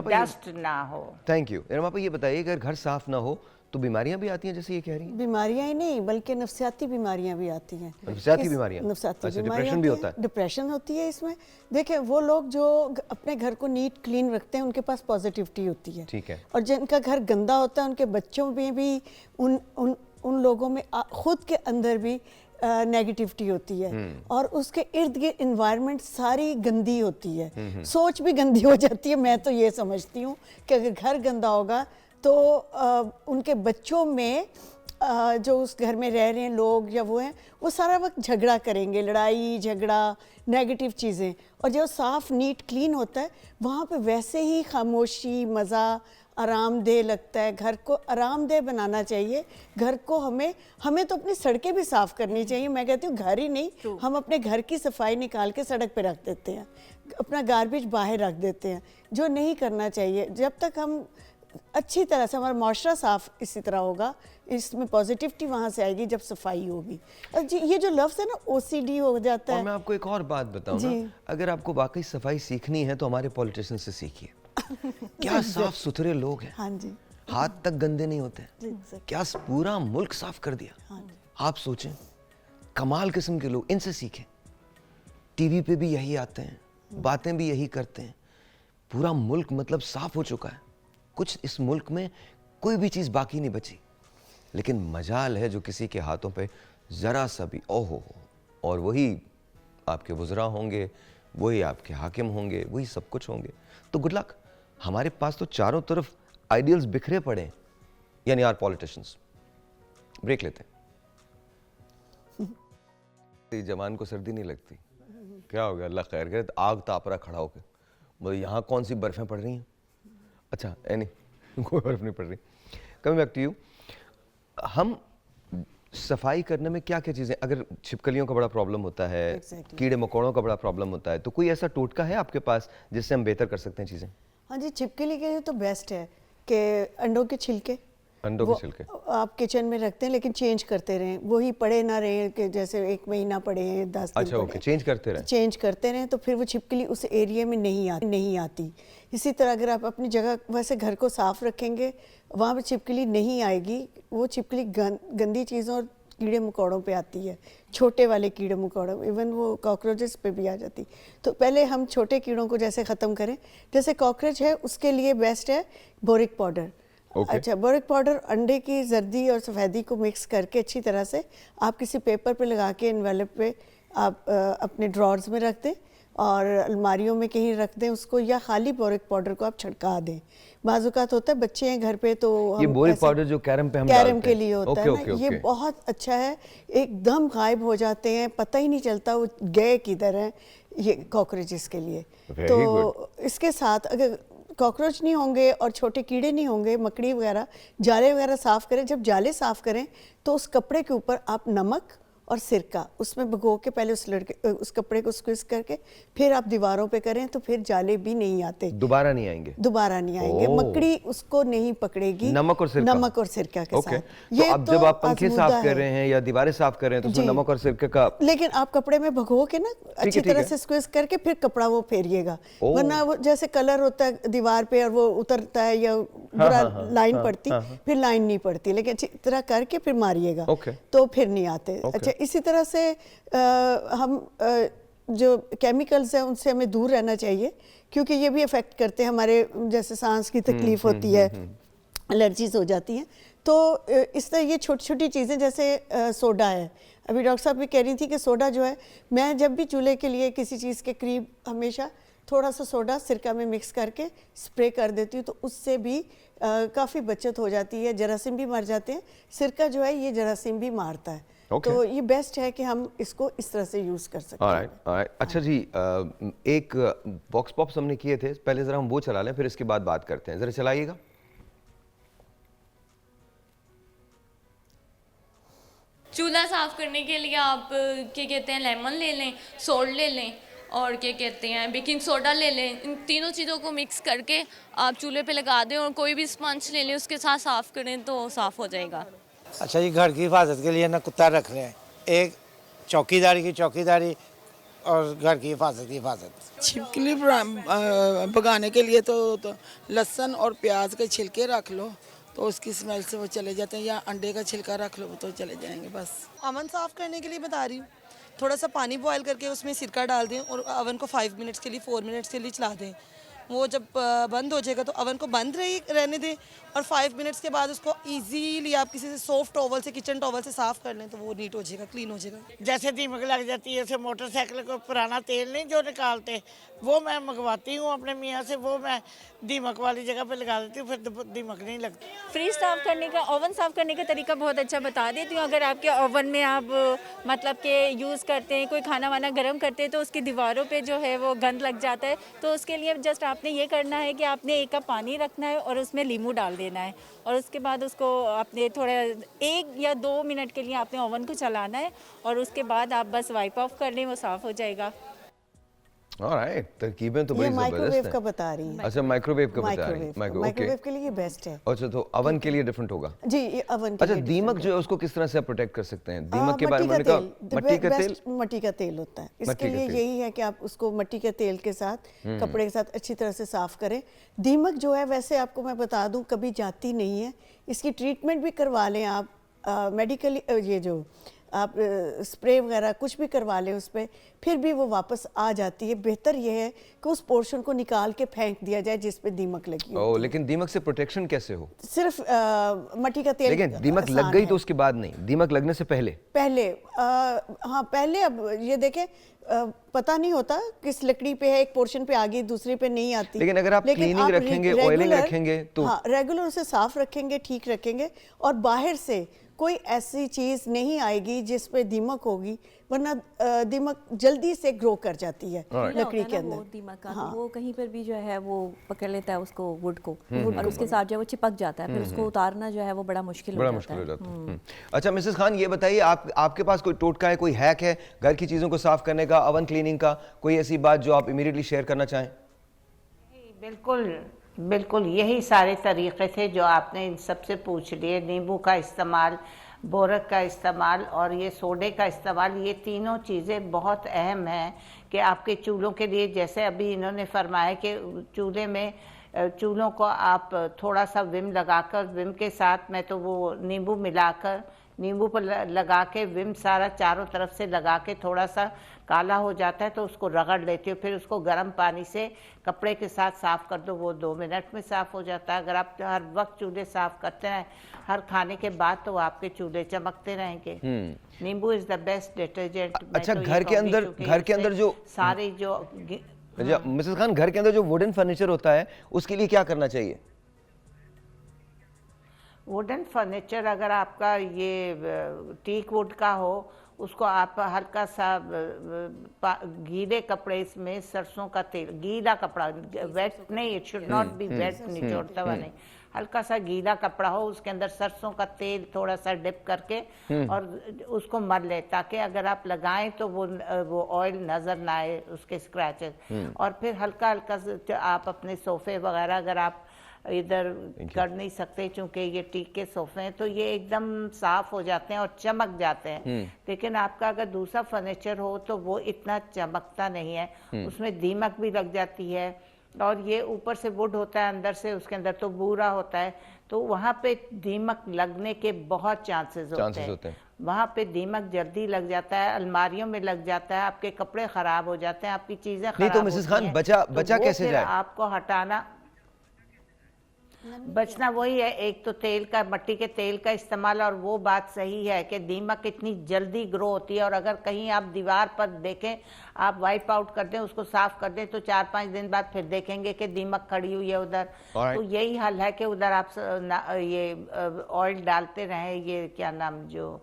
डस्ट ना हो। Thank you. इरमा पर ये बताइए, अगर घर साफ ना हो तो बीमारियां भी आती हैं, जैसे ये कह रही हैं? बीमारियां ही नहीं बल्कि नफसियाती बीमारियां भी आती हैं। नफसियाती बीमारियां? नफसियाती अच्छा, बीमारियां डिप्रेशन भी आती होता हैं, है? डिप्रेशन होती है इसमें। देखिए, वो लोग जो अपने घर को नीट क्लीन रखते हैं उनके पास पॉजिटिविटी होती है। ठीक है। और जिनका घर गंदा होता है उनके बच्चों में भी, उन लोगों में खुद के अंदर भी नेगेटिविटी होती है, और उसके इर्द गिर्द इन्वायरमेंट सारी गंदी होती है, सोच भी गंदी हो जाती है। मैं तो ये समझती हूँ कि अगर घर गंदा होगा तो उनके बच्चों में जो उस घर में रह रहे हैं लोग या वो हैं, वो सारा वक्त झगड़ा करेंगे, लड़ाई झगड़ा, नेगेटिव चीज़ें। और जो साफ़ नीट क्लीन होता है वहाँ पे वैसे ही खामोशी, मज़ा, आरामदेह लगता है। घर को आरामदेह बनाना चाहिए। घर को हमें तो अपनी सड़कें भी साफ़ करनी चाहिए। मैं कहती हूँ घर ही नहीं, हम अपने घर की सफाई निकाल के सड़क पे रख देते हैं, अपना गार्बेज बाहर रख देते हैं, जो नहीं करना चाहिए। जब तक हम अच्छी तरह से, हमारा माशरा साफ इसी तरह होगा, इसमें पॉजिटिविटी वहाँ से आएगी जब सफाई होगी। और जी, ये जो लफ्ज़ है ना, ओसीडी हो जाता है। और मैं आपको एक और बात बताऊं ना, अगर आपको वाकई सफाई सीखनी है तो हमारे पॉलिटिशियन से सीखिए। क्या साफ सुथरे लोग हैं। हाँ जी, हाथ तक गंदे नहीं होते। क्या पूरा मुल्क साफ कर दिया। हाँ जी। आप सोचें, कमाल किस्म के लोग, इनसे सीखें। टीवी पे भी यही आते हैं, बातें भी यही करते हैं। पूरा मुल्क मतलब साफ हो चुका है, कुछ इस मुल्क में कोई भी चीज़ बाकी नहीं बची। लेकिन मजाल है जो किसी के हाथों पे ज़रा सा भी ओहो, और वही आपके वज़रा होंगे, वही आपके हाकिम होंगे, वही सब कुछ होंगे। तो गुड लक। हमारे पास तो चारों तरफ आइडियल्स बिखरे पड़े हैं, यानी आर पॉलिटिशियंस। ब्रेक लेते हैं। जवान को सर्दी नहीं लगती, क्या हो गया? अल्लाह खैर करे। आग ताप रहा खड़ा होकर, बोले यहाँ कौन सी बर्फ़ें पड़ रही हैं? अच्छा, नहीं कोई बर्फ नहीं पड़ रही। कमिंग बैक टू यू, हम सफाई करने में क्या क्या चीज़ें, अगर छिपकलियों का बड़ा प्रॉब्लम होता है, कीड़े मकोड़ों का बड़ा प्रॉब्लम होता है, तो कोई ऐसा टोटका है आपके पास जिससे हम बेहतर कर सकते हैं चीज़ें? हाँ जी, छिपकली के लिए तो बेस्ट है कि अंडों के छिलके, अंडों के छिलके आप किचन में रखते हैं, लेकिन चेंज करते रहें, वही पड़े ना रहें कि जैसे 1 महीना पड़े हैं, 10 दिन अच्छा, ओके, चेंज करते रहें। चेंज करते रहें तो फिर वो छिपकली उस एरिया में नहीं आती। इसी तरह अगर आप अपनी जगह वैसे घर को साफ रखेंगे, वहाँ पे छिपकली नहीं आएगी। वो छिपकली गंदी चीज़ों और कीड़े मकोड़ों पे आती है, छोटे वाले कीड़े मकोड़ों, इवन वो कॉकरोचेस पे भी आ जाती। तो पहले हम छोटे कीड़ों को जैसे ख़त्म करें, जैसे कॉकरोच है उसके लिए बेस्ट है बोरिक पाउडर। अच्छा, बोरिक पाउडर अंडे की जर्दी और सफ़ेदी को मिक्स करके अच्छी तरह से आप किसी पेपर पे लगा के एनवेलप पे आप अपने ड्रॉर्स में रख दें और अलमारियों में कहीं रख दें उसको, या खाली बोरिक पाउडर को आप छिड़का दें। बाज़-औक़ात होता है बच्चे हैं घर पे तो ये बोरिक पाउडर जो कैरम पे हम कैरम के लिए होता है ना, ये बहुत अच्छा है, एकदम गायब हो जाते हैं, पता ही नहीं चलता वो गए किधर हैं ये कॉकरोचेस के लिए। तो इसके साथ अगर कॉकरोच नहीं होंगे और छोटे कीड़े नहीं होंगे, मकड़ी वगैरह, जाले वगैरह साफ़ करें। जब जाले साफ़ करें तो उस कपड़े के ऊपर आप नमक और सिरका उसमें भिगो के पहले उस कपड़े को स्क्विज करके फिर आप दीवारों पे करें तो फिर जाले भी नहीं आते, दोबारा नहीं आएंगे, मकड़ी उसको नहीं पकड़ेगी। नमक और सिरका के साथ। तो अब जब आप पंखे साफ कर रहे हैं या दीवारें साफ कर रहे हैं तो उसमें नमक और सिरके का, लेकिन आप कपड़े में भिगो के ना अच्छी तरह से स्क्विज करके फिर कपड़ा वो फेरिएगा, वरना वो जैसे कलर होता है दीवार पे और वो उतरता है या बुरा लाइन पड़ती, फिर लाइन नहीं पड़ती, लेकिन अच्छी तरह करके फिर मारिएगा तो फिर नहीं आते। अच्छा, इसी तरह से हम जो केमिकल्स हैं उनसे हमें दूर रहना चाहिए, क्योंकि ये भी अफेक्ट करते हैं हमारे, जैसे सांस की तकलीफ होती है, एलर्जीज हो जाती हैं। तो इस तरह ये छोटी छोटी चीज़ें, जैसे सोडा है, अभी डॉक्टर साहब भी कह रही थी कि सोडा जो है, मैं जब भी चूल्हे के लिए किसी चीज़ के करीब हमेशा थोड़ा सा सोडा सिरका में मिक्स करके स्प्रे कर देती हूँ, तो उससे भी काफ़ी बचत हो जाती है, जरासीम भी मर जाते हैं। सिरका जो है ये जरासीम भी मारता है। Okay. तो ये बेस्ट है कि हम इसको इस तरह से यूज़ कर सकते हैं। Alright. अच्छा जी, एक बॉक्स पॉप्स हमने किए थे पहले, ज़रा हम वो चला लें, फिर इसके बाद बात करते हैं। ज़रा चलाइएगा। चूल्हा साफ़ करने के लिए आप क्या कहते हैं, लेमन ले लें, सोल्ट ले लें और क्या कहते हैं बेकिंग सोडा ले लें। इन तीनों चीज़ों को मिक्स करके आप चूल्हे पे लगा दें और कोई भी स्पंज ले लें, उसके साथ साफ़ करें तो साफ़ हो जाएगा। अच्छा जी, घर की हिफाजत के लिए ना कुत्ता रख रहे हैं, एक चौकीदारी की चौकीदारी और घर की हिफाजत। छिपकली भगाने के लिए तो लहसुन और प्याज के छिलके रख लो तो उसकी स्मेल से वो चले जाते हैं, या अंडे का छिलका रख लो तो चले जाएंगे बस। अवन साफ़ करने के लिए बता रही हूँ, थोड़ा सा पानी बॉयल करके उसमें सिरका डाल दें और अवन को 5 मिनट्स के लिए 4 मिनट्स के लिए चला दें। वो जब बंद हो जाएगा तो अवन को बंद रहने दें और 5 मिनट्स के बाद उसको इजीली आप किसी से सॉफ्ट टॉवल से, किचन टॉवल से साफ़ कर लें तो वो नीट हो जाएगा, क्लीन हो जाएगा। जैसे दीमक लग जाती है, उसे मोटरसाइकिल को पुराना तेल नहीं जो निकालते, वो मैं मंगवाती हूँ अपने मियाँ से, वो मैं दीमक वाली जगह पे लगा देती हूँ, फिर दीमक नहीं लगती। फ्रिज साफ़ करने का, ओवन साफ़ करने का तरीका बहुत अच्छा बता देती हूँ। अगर आपके ओवन में आप मतलब के यूज़ करते हैं, कोई खाना वाना गर्म करते हैं तो उसकी दीवारों पे जो है वो गंद लग जाता है, तो उसके लिए जस्ट आपने ये करना है कि आपने 1 कप पानी रखना है और उसमें नींबू डाल देना है और उसके बाद उसको आपने थोड़ा 1 या 2 मिनट के लिए आपने ओवन को चलाना है और उसके बाद आप बस वाइप ऑफ कर लें, वो साफ़ हो जाएगा। ऑलराइट, तरकीबें तो बड़ी ये ज़बरदस्त माइक्रोवेव हैं। का बता रही हैं। अच्छा, माइक्रोवेव का बता रही हैं। माइक्रोवेव के लिए ये बेस्ट है। अच्छा, तो अवन के लिए डिफरेंट होगा। जी, ये अवन के अच्छा, लिए दीमक different जो है उसको किस तरह से आप प्रोटेक्ट कर सकते हैं? है। दीमक के बारे में मट्टी मैंने कहा, का मट्टी का तेल। बेस्ट मट्टी का तेल होता है। मट्टी इसके का लिए तेल। यही है कि आप उसको मट्टी के तेल के साथ, कपड़े के साथ अच्छी तरह से साफ करें। दीमक जो है, वैसे आपको मैं बता दूं, कभी जाती नहीं है। इसकी ट्रीटमेंट भी करवा लें आप, मेडिकली ये जो आप स्प्रे वगैरह कुछ भी करवा लें उस पर, फिर भी वो वापस आ जाती है। बेहतर ये है कि उस पोर्शन को निकाल के फेंक दिया जाए जिस पे दीमक लगी हो। लेकिन दीमक से प्रोटेक्शन कैसे हो? सिर्फ मट्टी का तेल। लेकिन दीमक लग गई तो उसके बाद नहीं, दीमक लगने से पहले हाँ पहले। अब ये देखें, पता नहीं होता किस लकड़ी पे है, एक पोर्शन पे आ गई, दूसरे पे नहीं आती। लेकिन अगर आप क्लीनिंग रखेंगे, ऑयलिंग रखेंगे तो हाँ, रेगुलर उसे साफ रखेंगे, ठीक रखेंगे, और बाहर से कोई ऐसी चीज नहीं आएगी जिस पे दीमक होगी, वरना दीमक जल्दी से ग्रो कर जाती है लकड़ी के अंदर। दीमक का तो वो कहीं पर भी जो है वो पकड़ लेता है उसको, वुड को, और उसके साथ जो है वो चिपक जाता है, फिर उसको उतारना जो है वो बड़ा मुश्किल हो जाता है। अच्छा मिसेस खान, ये बताइए, आपके पास कोई टोटका है, कोई हैक है घर की चीजों को साफ करने का, अवन क्लीनिंग का, कोई ऐसी बात जो आप इमीडिएटली शेयर करना चाहें? बिल्कुल बिल्कुल, यही सारे तरीक़े थे जो आपने इन सबसे पूछ लिए। नींबू का इस्तेमाल, बोरक का इस्तेमाल और ये सोडे का इस्तेमाल, ये तीनों चीज़ें बहुत अहम हैं कि आपके चूल्हों के लिए। जैसे अभी इन्होंने फरमाया कि चूल्हों को आप थोड़ा सा विम लगाकर, विम के साथ मैं तो वो नींबू मिलाकर, नींबू पर लगा के विम सारा चारों तरफ से लगा के थोड़ा सा काला हो जाता है तो उसको रगड़ लेती हूँ, फिर उसको गर्म पानी से कपड़े के साथ साफ़ कर दो, वो 2 मिनट में साफ़ हो जाता है। अगर आप हर वक्त चूल्हे साफ़ करते हैं, हर खाने के बाद, तो आपके चूल्हे चमकते रहेंगे। नींबू इज़ द बेस्ट डिटर्जेंट। अच्छा, घर के अंदर जो सारी जो मिसेस खान, घर के अंदर जो वुडन फर्नीचर होता है उसके लिए क्या करना चाहिए? वुडन फर्नीचर अगर आपका ये टीक वुड का हो, उसको आप हल्का सा गीले कपड़े, इसमें सरसों का तेल, गीला कपड़ा, वेट नहीं, it should not be wet, निचोड़ता हुआ नहीं, हल्का सा गीला कपड़ा हो, उसके अंदर सरसों का तेल थोड़ा सा डिप करके और उसको मल ले, ताकि अगर आप लगाएं तो वो ऑयल नजर ना आए, उसके स्क्रैचेस। और फिर हल्का हल्का आप अपने सोफे वगैरह, अगर आप इधर कर नहीं सकते क्योंकि ये टीक के सोफे हैं, तो ये एकदम साफ हो जाते हैं और चमक जाते हैं। लेकिन आपका अगर दूसरा फर्नीचर हो तो वो इतना चमकता नहीं है, उसमें दीमक भी लग जाती है, और ये ऊपर से वुड होता है, अंदर से उसके अंदर तो बूरा होता है, तो वहाँ पे दीमक लगने के बहुत चांसेस होते हैं। वहाँ पे दीमक जल्दी लग जाता है, अलमारियों में लग जाता है, आपके कपड़े खराब हो जाते हैं, आपकी चीजें नहीं खराब तो मिसेस होती खान हैं। बचा वो कैसे फिर जाए? आपको हटाना, बचना वही है, एक तो तेल का, मट्टी के तेल का इस्तेमाल। और वो बात सही है कि दीमक इतनी जल्दी ग्रो होती है, और अगर कहीं आप दीवार पर देखें, आप वाइप आउट कर दें, उसको साफ कर दें, तो 4-5 दिन बाद फिर देखेंगे कि दीमक खड़ी हुई है उधर। Alright. तो यही हल है कि उधर आप ये ऑयल डालते रहें, ये क्या नाम, जो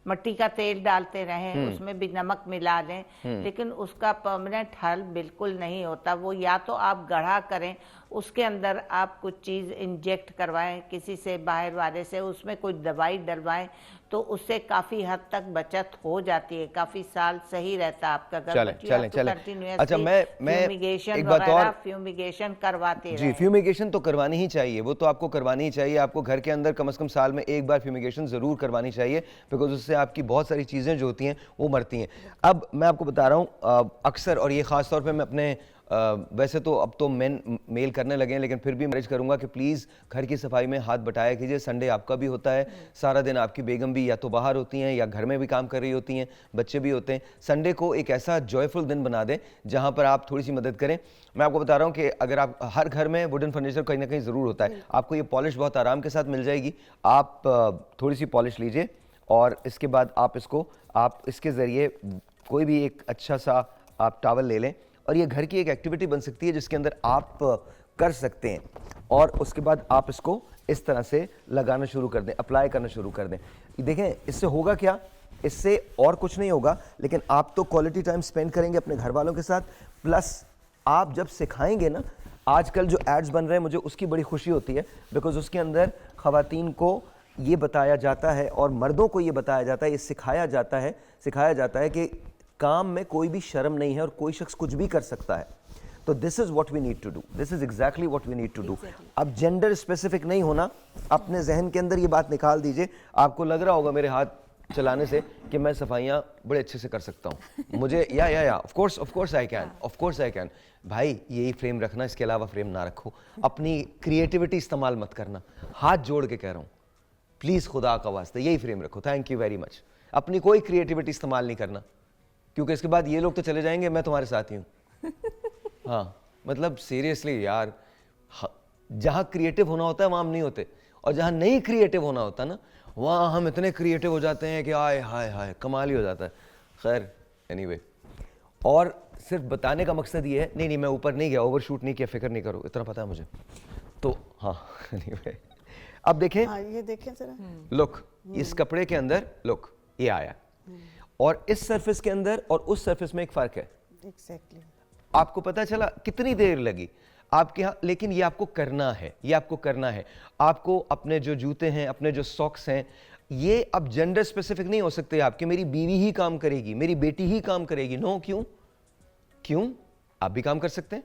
मट्टी का तेल डालते रहें, उसमें भी नमक मिला दें, लेकिन उसका परमानेंट हल बिल्कुल नहीं होता। वो या तो आप गढ़ा करें, उसके अंदर आप कुछ चीज़ इंजेक्ट करवाएं किसी से, बाहर वाले से, उसमें कोई दवाई डलवाएं, तो उससे काफ़ी हद तक बचत हो जाती है, काफ़ी साल सही रहता है आपका। चलें। अच्छा, मैं फ्यूमिगेशन एक बात और, फ्यूमिगेशन करवाते जी रहें। फ्यूमिगेशन तो करवानी ही चाहिए, वो तो आपको करवानी ही चाहिए। आपको घर के अंदर कम से कम साल में एक बार फ्यूमिगेशन ज़रूर करवानी चाहिए, बिकॉज उससे आपकी बहुत सारी चीज़ें जो होती हैं वो मरती हैं। अब मैं आपको बता रहा हूँ, अक्सर, और ये ख़ास तौर पे मैं अपने वैसे तो अब तो मेल करने लगे हैं, लेकिन फिर भी मैनेज करूंगा कि प्लीज़ घर की सफाई में हाथ बटाया कीजिए। संडे आपका भी होता है, सारा दिन आपकी बेगम भी या तो बाहर होती हैं या घर में भी काम कर रही होती हैं, बच्चे भी होते हैं। संडे को एक ऐसा जॉयफुल दिन बना दें जहां पर आप थोड़ी सी मदद करें। मैं आपको बता रहा हूं कि अगर आप, हर घर में वुडन फर्नीचर कहीं ना कहीं ज़रूर होता है, आपको ये पॉलिश बहुत आराम के साथ मिल जाएगी। आप थोड़ी सी पॉलिश लीजिए और इसके बाद आप इसके ज़रिए कोई भी एक अच्छा सा आप टॉवल ले लें, और ये घर की एक एक्टिविटी बन सकती है जिसके अंदर आप कर सकते हैं। और उसके बाद आप इसको इस तरह से लगाना शुरू कर दें, अप्लाई करना शुरू कर दें। देखें इससे होगा क्या, इससे और कुछ नहीं होगा, लेकिन आप तो क्वालिटी टाइम स्पेंड करेंगे अपने घर वालों के साथ, प्लस आप जब सिखाएंगे ना, आजकल जो एड्स बन रहे हैं मुझे उसकी बड़ी खुशी होती है, बिकॉज उसके अंदर ख़वातीन को ये बताया जाता है और मर्दों को ये बताया जाता है, ये सिखाया जाता है कि काम में कोई भी शर्म नहीं है और कोई शख्स कुछ भी कर सकता है। तो this is what we need to do, this is exactly what we need to do. अब जेंडर स्पेसिफिक नहीं होना, अपने जहन के अंदर ये बात निकाल दीजिए। आपको लग रहा होगा मेरे हाथ चलाने से कि मैं सफाइयाँ बड़े अच्छे से कर सकता हूँ, मुझे या ऑफ कोर्स आई कैन। भाई यही फ्रेम रखना, इसके अलावा फ्रेम ना रखो। अपनी क्रिएटिविटी इस्तेमाल मत करना, हाथ जोड़ के कह रहा हूँ, प्लीज़ खुदा का वास्ते यही फ्रेम रखो। Thank you very much. अपनी कोई क्रिएटिविटी इस्तेमाल नहीं करना, क्योंकि इसके बाद ये लोग तो चले जाएंगे, मैं तुम्हारे साथ ही हूँ। हाँ मतलब सीरियसली यार, जहाँ क्रिएटिव होना होता है वहाँ हम नहीं होते, और जहाँ नहीं क्रिएटिव होना होता ना, वहाँ हम इतने क्रिएटिव हो जाते हैं कि आय हाय हाय कमाल ही हो जाता है। खैर एनीवे, और सिर्फ बताने का मकसद ये है, नहीं मैं ऊपर नहीं गया, ओवरशूट नहीं किया, फिक्र नहीं करो, इतना पता है मुझे। तो हाँ एनीवे, अब देखें, ये देखें जरा, लुक इस कपड़े के अंदर, लुक ये आया, और इस सरफेस के अंदर और उस सरफेस में एक फ़र्क है। एग्जैक्टली। आपको पता चला कितनी देर लगी आपके यहाँ, लेकिन ये आपको करना है, आपको अपने जो जूते हैं, अपने जो सॉक्स हैं, ये अब जेंडर स्पेसिफिक नहीं हो सकते आपके, मेरी बीवी ही काम करेगी, मेरी बेटी ही काम करेगी। नो, क्यों आप भी काम कर सकते हैं,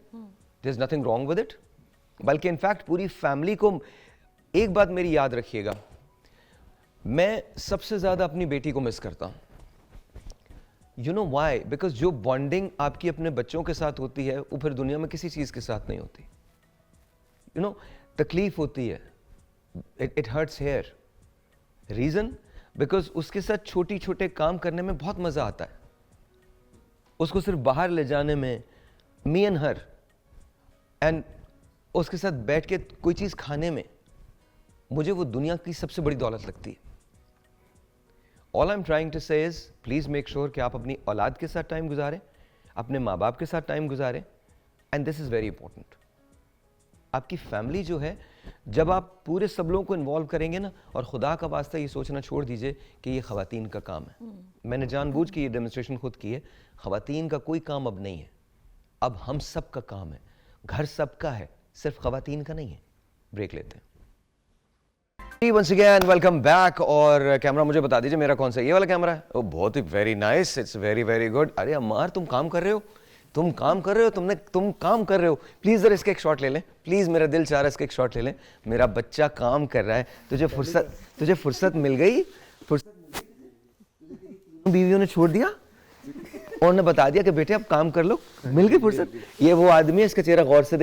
there is nothing wrong with it. बल्कि इनफैक्ट पूरी फैमिली को, एक बात मेरी याद रखिएगा, मैं सबसे ज्यादा अपनी बेटी को मिस करता हूं। You know why? बिकॉज जो बॉन्डिंग आपकी अपने बच्चों के साथ होती है वो फिर दुनिया में किसी चीज के साथ नहीं होती। यू नो, तकलीफ होती है, it hurts here. Reason? Because उसके साथ छोटे छोटे काम करने में बहुत मजा आता है, उसको सिर्फ बाहर ले जाने में, मी एंड हर, एंड उसके साथ बैठ के कोई चीज खाने में, मुझे वो दुनिया की सबसे बड़ी दौलत लगती है। All I am trying to say is, please make sure कि आप अपनी औलाद के साथ टाइम गुजारें, अपने माँ बाप के साथ टाइम गुजारें, and this is very important. आपकी फैमिली जो है, जब आप पूरे सब लोगों को इन्वॉल्व करेंगे ना, और खुदा का वास्ता ये सोचना छोड़ दीजिए कि ये खवातीन का काम है। मैंने जानबूझ के ये डेमोन्स्ट्रेशन खुद की है, खवातीन का कोई काम अब नहीं है, अब हम सब का काम है, घर सबका है, सिर्फ खवातीन का नहीं है। ब्रेक लेते हैं। Once again, welcome back। और कैमरा मुझे बता दीजिए मेरा कौन सा, ये वाला कैमरा है? ओ बहुत ही very nice, it's very very good. अरे अम्मार तुम काम कर रहे हो, तुम काम कर रहे हो। प्लीज जरा इसका एक शॉट ले लें, प्लीज, मेरा दिल चाह रहा है इसका एक शॉट ले लें। मेरा बच्चा काम कर रहा है, तुझे फुर्सत मिल गई, बीवियों ने छोड़ दिया और ने बता दिया कि बेटे आप काम कर लो, मिल गई फुर्सत। ये वो आदमी है, इसका चेहरा गौर से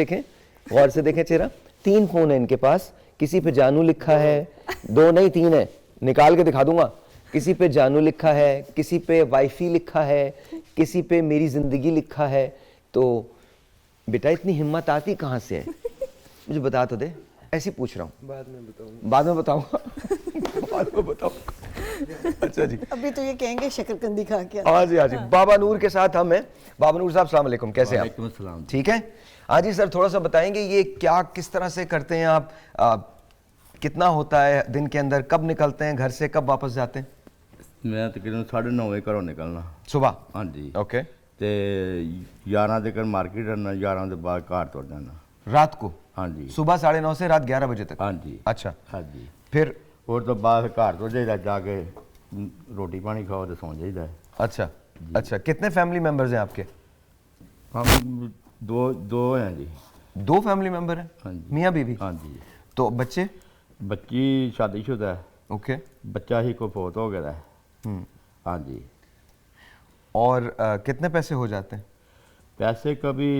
देखें चेहरा। 3 फोन है इनके पास, किसी पे जानू लिखा है, 2 नहीं 3 है, निकाल के दिखा दूंगा। किसी पे जानू लिखा है, किसी पे वाइफी लिखा है, किसी पे मेरी जिंदगी लिखा है। तो बेटा इतनी हिम्मत आती कहाँ से है, मुझे बता तो दे। ऐसे ही पूछ रहा हूँ। बाद में बताऊंगा बाद में बताऊंगा। अच्छा जी, अभी तो ये कहेंगे शकरकंदी खा के हाँ जी हाँ जी। बाबा नूर के साथ हम हैं। बाबा नूर साहब अस्सलाम वालेकुम, कैसे हैं आप? वालेकुम अस्सलाम। ठीक है। हाँ जी सर, थोड़ा सा बताएंगे ये क्या किस तरह से करते हैं आप? कितना होता है दिन के अंदर, कब निकलते हैं घर से, कब वापस जाते हैं? मैं तकरीबन 9:30 घरों निकलना। सुबह? हाँ जी। ओके। ते 11 तक मार्केट रहना, 11 के बाद घर तुर जाना। रात को? हाँ जी। सुबह 9:30 से रात 11 बजे तक? हाँ जी। अच्छा, हाँ जी। फिर? और तो बाद घर तुर जाइदा, जाके रोटी पानी खाओ तो सौ जाइदा। अच्छा अच्छा। कितने फैमिली मेंबर्स हैं आपके? हम दो हैं जी। 2 फैमिली मेंबर हैं? हाँ जी। मियाँ बीवी? हाँ जी। तो बच्चे? बच्ची शादीशुदा है। ओके। बच्चा ही को फोत हो गया है। हाँ जी। और कितने पैसे हो जाते हैं? पैसे कभी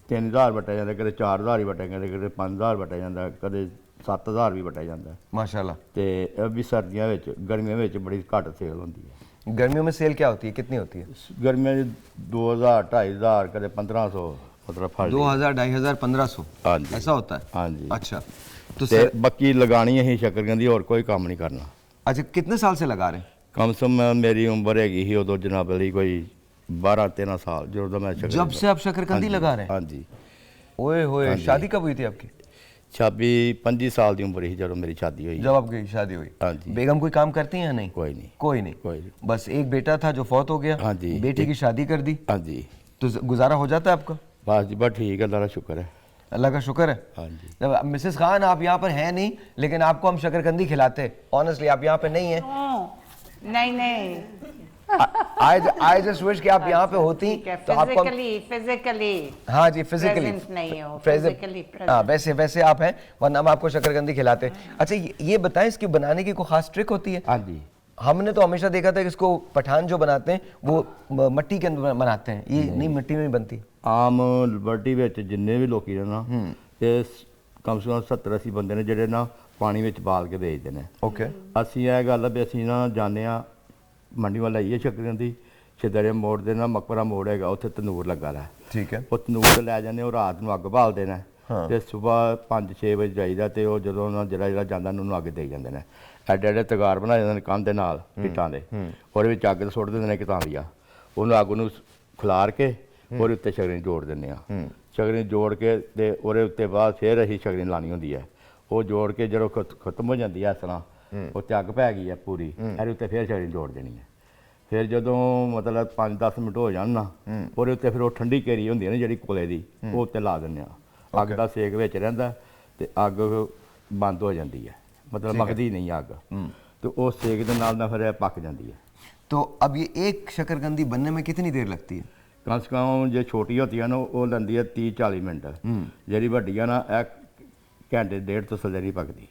3000 बटा जाता, कदे 4000 ही बटा जाता, कदे 5000 बटा जाता, कदे 7000 भी बटा जाता। माशाल्लाह। ते अभी सर्दियों में, गर्मियों में बड़ी घट सेल होती है। गर्मियों में सेल क्या होती है, कितनी होती है? गर्मियों में 2000 2500 कदे 1500 मतलब फल 2000 2500 1500? हाँ जी। ऐसा होता है? हाँ जी। अच्छा। तो ते सर, बाकी लगानी है शकरकंदी, और कोई काम नहीं करना। अच्छा कितने साल से लगा रहे हैं? कम से कम मेरी उम्र हैगी ही उदो जनाब अली कोई 12-13 साल, जो मैं शकरकंदी। जब से आप शकरकंदी लगा रहे हैं? हाँ जी। ओए होए, हाँ जी। शादी कब हुई थी आपकी? 25 साल की उम्र ही जब मेरी शादी हुई। जब आपकी शादी हुई? हाँ जी। बेगम कोई काम करती हैं या नहीं? कोई नहीं। कोई नहीं? कोई नहीं। बस एक बेटा था जो फौत हो गया? हाँ जी। बेटी की शादी कर दी? हाँ जी। तो गुजारा हो जाता है आपका? बस जी, बस ठीक है, अल्लाह का शुक्र है। अल्लाह का शुक्र है। हाँ जी। जब मिसेस खान आप यहाँ पर हैं नहीं, लेकिन आपको हम शकरकंदी खिलाते हैं। ऑनेस्टली आप यहाँ पे नहीं हैं। नहीं आई जस्ट विश कि आप यहाँ पे होती तो आपको फिजिकली हाँ जी फिजिकली present नहीं हो, present- physically present। हाँ वैसे आप हैं, वरना हम आपको शकरकंदी खिलाते। अच्छा ये बताएं, इसकी बनाने की कोई खास ट्रिक होती है? हाँ जी। हमने तो हमेशा देखा था कि इसको पठान जो बनाते हैं वो मट्टी के अंदर बनाते हैं, ये नहीं मिट्टी में ही बनती? आम लिबर्टी ਵਿੱਚ ਜਿੰਨੇ ਵੀ ਲੋਕੀ ਨੇ ਨਾ ਇਹ ਕਮ ਸੇ ਕਮ 70-80 ਬੰਦੇ ਨੇ ਜਿਹੜੇ ਨਾ ਪਾਣੀ ਵਿੱਚ ਬਾਲ ਕੇ ਵੇਚਦੇ ਨੇ। ओके। ਅਸੀਂ ਇਹ ਗੱਲ ਵੀ ਅਸੀਂ ਨਾ ਜਾਂਦੇ ਆ ਮੰਡੀ ਵੱਲ ਆਈਏ शकरकंदी, ਛਿਦਰੇ ਮੋੜ ਦੇ ਨਾ ਮਕਬਰਾ ਮੋੜ ਹੈਗਾ, ਉੱਥੇ ਤੰਦੂਰ ਲੱਗਾ ਹੈ। ठीक है। ਉਹ ਤੰਦੂਰ ਤੇ ਲੈ ਜਾਂਦੇ, ਉਹ ਰਾਤ ਨੂੰ ਅੱਗ ਬਾਲਦੇ ਨੇ ਤੇ ਸਵੇਰ 5-6 ਵਜੇ ਜਾਈਦਾ, ਤੇ ਉਹ ਜਦੋਂ ਉਹਨਾਂ ਜਿਹੜਾ ਜਾਂਦਾ ਉਹਨੂੰ ਅੱਗ ਦੇ ਜਾਂਦੇ ਨੇ। ਐਡੇ ਐਡੇ ਤਗਾਰ ਬਣਾਏ ਜਾਂਦੇ ਨੇ ਕੰਧ ਦੇ ਨਾਲ ਇੱਟਾਂ ਦੇ, ਉਹਦੇ ਵਿੱਚ ਅੱਗ ਸੁੱਟ ਦਿੰਦੇ ਨੇ ਕਿਤਾਲੀਆ, ਉਹਨੂੰ ਅੱਗ ਨੂੰ ਖਿਲਾਰ ਕੇ ਉਹਦੇ ਉੱਤੇ शकरकंदी ਜੋੜ ਦਿੰਦੇ ਆ। शकरकंदी ਜੋੜ ਕੇ ਤੇ ਉਹਦੇ ਉੱਤੇ ਬਾਅਦ ਫਿਰ ਅਸੀਂ शकरकंदी ਲਾਣੀ ਹੁੰਦੀ ਹੈ। ਉਹ ਜੋੜ ਕੇ ਜਦੋਂ ਖਤਮ ਹੋ ਜਾਂਦੀ ਹੈ ਇਸ ਤਰ੍ਹਾਂ, ਉੱਤੇ ਅੱਗ ਪੈ ਗਈ ਹੈ ਪੂਰੀ, ਇਹਦੇ ਉੱਤੇ ਫਿਰ शकरकंदी ਜੋੜ ਦੇਣੀ ਹੈ। ਫਿਰ ਜਦੋਂ ਮਤਲਬ 5-10 ਮਿੰਟ ਹੋ ਜਾਣ ਨਾ, ਉਹਦੇ ਉੱਤੇ ਫਿਰ ਉਹ ਠੰਡੀ ਕੇਰੀ ਹੁੰਦੀ ਹੈ ਨਾ ਜਿਹੜੀ ਕੋਲੇ ਦੀ, ਉਹ ਉੱਤੇ ਲਾ ਦਿੰਦੇ ਆ। ਅੱਗ ਦਾ ਸੇਕ ਵਿੱਚ ਰਹਿੰਦਾ ਤੇ ਅੱਗ ਬੰਦ ਹੋ ਜਾਂਦੀ ਹੈ, ਮਤਲਬ ਮੱਕਦੀ ਨਹੀਂ ਅੱਗ, ਤੇ ਉਹ ਸੇਕ ਦੇ ਨਾਲ ਫਿਰ ਇਹ ਪੱਕ ਜਾਂਦੀ है। तो अब ये एक शकरकंदी बनने में कितनी देर लगती है? कम से कम जो छोटी होती है ना वो लेंदी है 30-40 मिनट, जी वड्डी है ना एक घंटे 1.5 तो सलरी पकती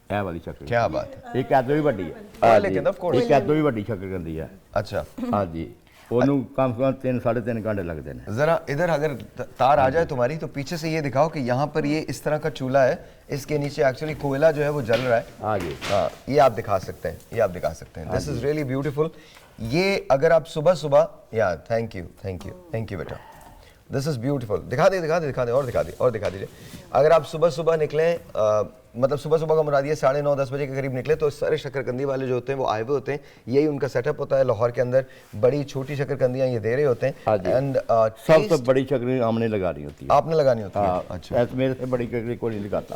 है वाली शकरकंदी। क्या बात है। एक कैदो भी वड्डी है। हाँ, हाँ लेकिन जी, of course। एक कैदो भी वड्डी शकरकंदी है। अच्छा। हाँ जी, ਉਹਨੂੰ कम से कम 3-3.5 घंटे लगते हैं। जरा इधर अगर तार आ जाए तुम्हारी, तो पीछे से ये दिखाओ कि यहाँ पर ये इस तरह का चूल्हा है, इसके नीचे एक्चुअली कोयला जो है वो जल रहा है। हाँ जी। हाँ ये आप दिखा सकते हैं, ये आप दिखा सकते हैं। This is really beautiful. ये अगर आप सुबह सुबह, या थैंक यू बेटा, दिस इज ब्यूटीफुल। दिखा दे और दिखा दीजिए। अगर आप सुबह सुबह निकलें, मतलब सुबह सुबह का मुराद ये 9:30-10 बजे के करीब निकले, तो सारे शकरकंदी वाले जो होते हैं वो आए हुए होते हैं, यही उनका सेटअप होता है। लाहौर के अंदर बड़ी छोटी शकरकंदियाँ ये दे रहे होते हैं। हाँ जी। एंड सबसे बड़ी शकरकंदी हमने लगानी होती है। आपने लगानी होती है? हाँ। अच्छा ऐसे मेरे से बड़ी शकरकंदी कोई नहीं लगाता,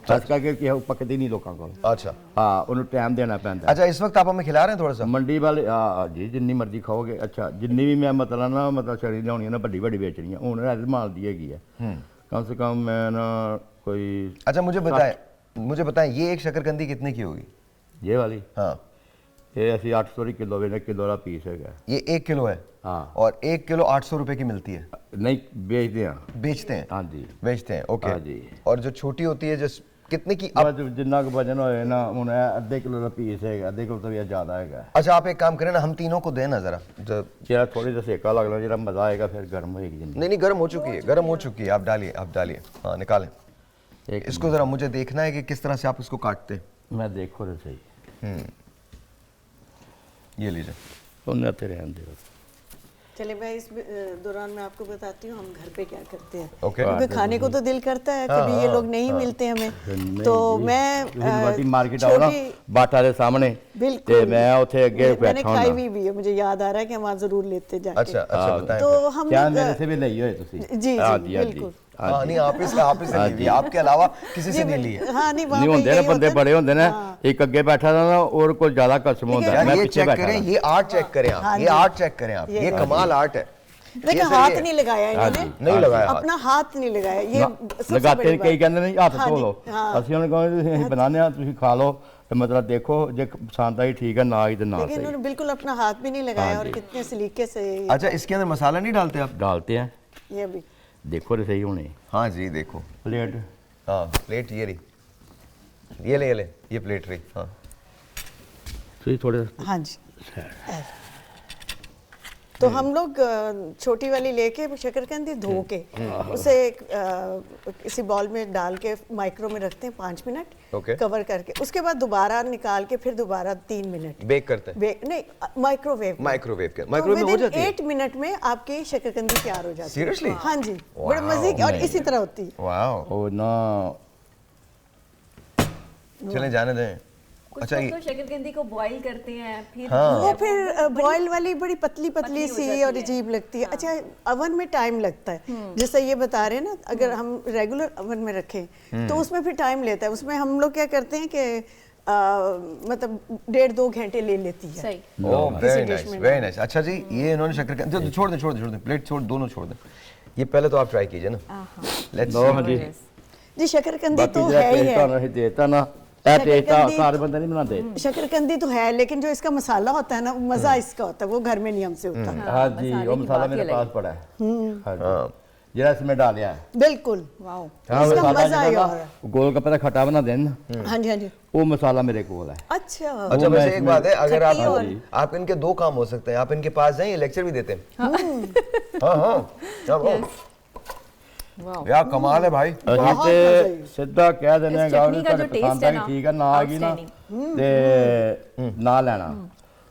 खास करके कि वो पकती नहीं लोगों को। अच्छा हाँ, उन्हें टाइम देना पैंदा। अच्छा, इस वक्त आप हमें खिला रहे हैं थोड़ा सा? मंडी वाले हाँ जी, जिन्नी मर्जी खाओगे। अच्छा, जिन्नी भी मैं मतलब ना शकरकंदी लियानी है ना, बड़ी बड़ी बेचनी है, उन्हें माल दी हैगी है। कम से कम मैं ना कोई। अच्छा मुझे बताएं ये एक शकरकंदी कितने की होगी? ये वाली? हाँ ये ऐसी 800 रुपये किलो है, किलो का पीस है। ये 1 किलो है? हाँ। और 1 किलो 800 रुपए की मिलती है? नहीं, बेचते हैं। हाँ जी बेचते हैं। ओके। हाँ जी। और जो छोटी होती है जिस कितने की अब जिन्ना का वजन होए ना, उन्हें आधे किलो का पीस है, आधे किलो तो ज़्यादा है। अच्छा आप एक काम करें ना, हम तीनों को दें ना जरा। जरा थोड़ी सा सेका लगना, जरा मज़ा आएगा, फिर गर्म होएगी। नहीं गर्म हो चुकी है, आप डालिए। हाँ निकालें इसको, जरा मुझे देखना है कि किस तरह से आप इसको काटते हैं। मैं देखो तो सही। ये लीजिए। उन्हें आते रहने दो। चले मैं इस दौरान मैं आपको बताती हूँ हम घर पे क्या करते हैं। ओके। क्योंकि खाने को तो दिल करता है, कभी ये लोग नहीं मिलते हमें, तो मैं मार्केट आओ ना बाटा के सामने, बिल्कुल मैं उठे अगे मैंने बैठा खाई हूं। भी है, मुझे याद आ रहा है कि हम वहाँ जरूर लेते जाके। अच्छा अच्छा बताएं। तो हम क्या लोग मेरे से भी नहीं हुए तुसी? जी हाँ जी हाँ बिल्कुल। हाँ नहीं आप से ली हुई है, आपके अलावा किसी से नहीं ली है। हाँ नहीं वहाँ नहीं पे होंगे ना यही बंदे होता है बड़े होंगे ना, हाँ। एक अगे बैठा था ना और कुछ ज्यादा कसम होता है, यार मैं ये पीछे चेक बैठा करें, था। ये आर्ट चेक करें आप, हाँ ये जी। आर्ट चेक करें आप, ये कमाल आर्ट है। देखिए ये हाथ सही है। नहीं लगाया इन्होंने, नहीं लगाया अपना हाथ नहीं लगाया, ये सबसे लगाते बड़ी कई बात। कहते नहीं हाथ हाँ धो जी, लो, हाँ। ਅਸੀਂ ਉਹਨੇ ਕਹਿੰਦੇ ਤੁਸੀਂ ਅਸੀਂ ਬਣਾਉਂਦੇ ਆ ਤੁਸੀਂ ਖਾ ਲਓ ਤੇ ਮਤਲਬ ਦੇਖੋ ਜੇ ਪਸੰਦ ਆਈ ਠੀਕ ਹੈ ਨਾ ਆਈ ਤੇ ਨਾ लेकिन सही उन्होंने बिल्कुल अपना हाथ भी नहीं लगाया और कितने सलीके से अच्छा इसके अंदर मसाला नहीं डालते आप? डालते हैं, ये भी देखो तो सही होने हाँ जी देखो प्लेट। हाँ प्लेट ये रही, ये ले ये प्लेट रही। हाँ ਤੁਸੀਂ ਥੋੜੇ हाँ जी। तो हम लोग छोटी वाली लेके शकरकंदी धो के उसे किसी बॉल में डाल के माइक्रो में रखते हैं 5 मिनट ओके। कवर करके, उसके बाद दोबारा निकाल के फिर दोबारा 3 मिनट बेक करते हैं, नहीं माइक्रोवेव माइक्रोवेव के माइक्रोवेव में हो जाती है। 8 मिनट में आपकी शकरकंदी तैयार हो जाती है। Seriously? हाँ जी बड़े मजे की, और इसी तरह होती है। वाओ ਉਹ ਨਾ चलें जाने दें। कुछ अच्छा लोग ये तो शकरकंदी को बॉईल करते हैं, फिर हाँ। वो फिर बॉयल वाली बड़ी पतली पतली हो सी जाती और है। अजीब लगती है। अच्छा अवन में टाइम लगता है, जैसे ये बता रहे हैं ना, अगर हम रेगुलर अवन में रखें तो उसमें फिर टाइम लेता है। उसमें हम लोग क्या करते हैं कि मतलब 1.5-2 घंटे ले लेती है। सही। ओह वेरी dish नाइस में वेरी नाइस। अच्छा जी ये इन्होंने शकरकंदी जो छोड़ दें प्लेट छोड़, दोनों छोड़ दें। ये पहले तो आप ट्राई कीजिए ना, लेट्स ਦੋ ਹਾਂ ਜੀ जी शकरकंदी ਬਾਕੀ तो ਜਿਹੜਾ है ही ਟੇਸਟ है, ਤੁਹਾਨੂੰ ਅਸੀਂ ਦੇਤਾ ਨਾ ਇਹ ਟੇਸਟ शकरकंदी- ਸਾਰੇ ਬੰਦੇ ਨਹੀਂ ਬਣਾਉਂਦੇ। शकरकंदी तो है, लेकिन जो इसका मसाला होता है ना वो मजा इसका होता है, वो घर में नहीं हमसे होता। हाँ जी मसाले वो की मसाला बात ही मेरे अलग पास पड़ा है। हाँ जी जरा इसमें डालिया है। बिल्कुल वाओ। हाँ इसका मसाला मजा ही ਜਿਹੜਾ और है। ਨਾ गोलगप्पे का खट्टा बना देन हाँ जी हाँ जी। वो मसाला मेरे कोल है। अच्छा अच्छा वो मैं वैसे एक इसमें- बात है, अगर खट्टी और- आप इनके 2 काम हो सकते हैं, आप इनके पास जाएं, ये लेक्चर भी देते हैं। हाँ हाँ वाओ। यार कमाल है भाई। ਅਸੀਂ बहुत ਤੇ मजा ही। ਸਿੱਧਾ ਕਹਿ ਦਿੰਦੇ ਆ इस ਗਾਉਂ चटनी ਨੂੰ का जो ਤੁਹਾਡੇ taste ਪਸੰਦ है ਆ ना, ਠੀਕ ਹੈ ਨਾ ਆ ਗਈ ਨਾ ਤੇ ਨਾ ਲੈਣਾ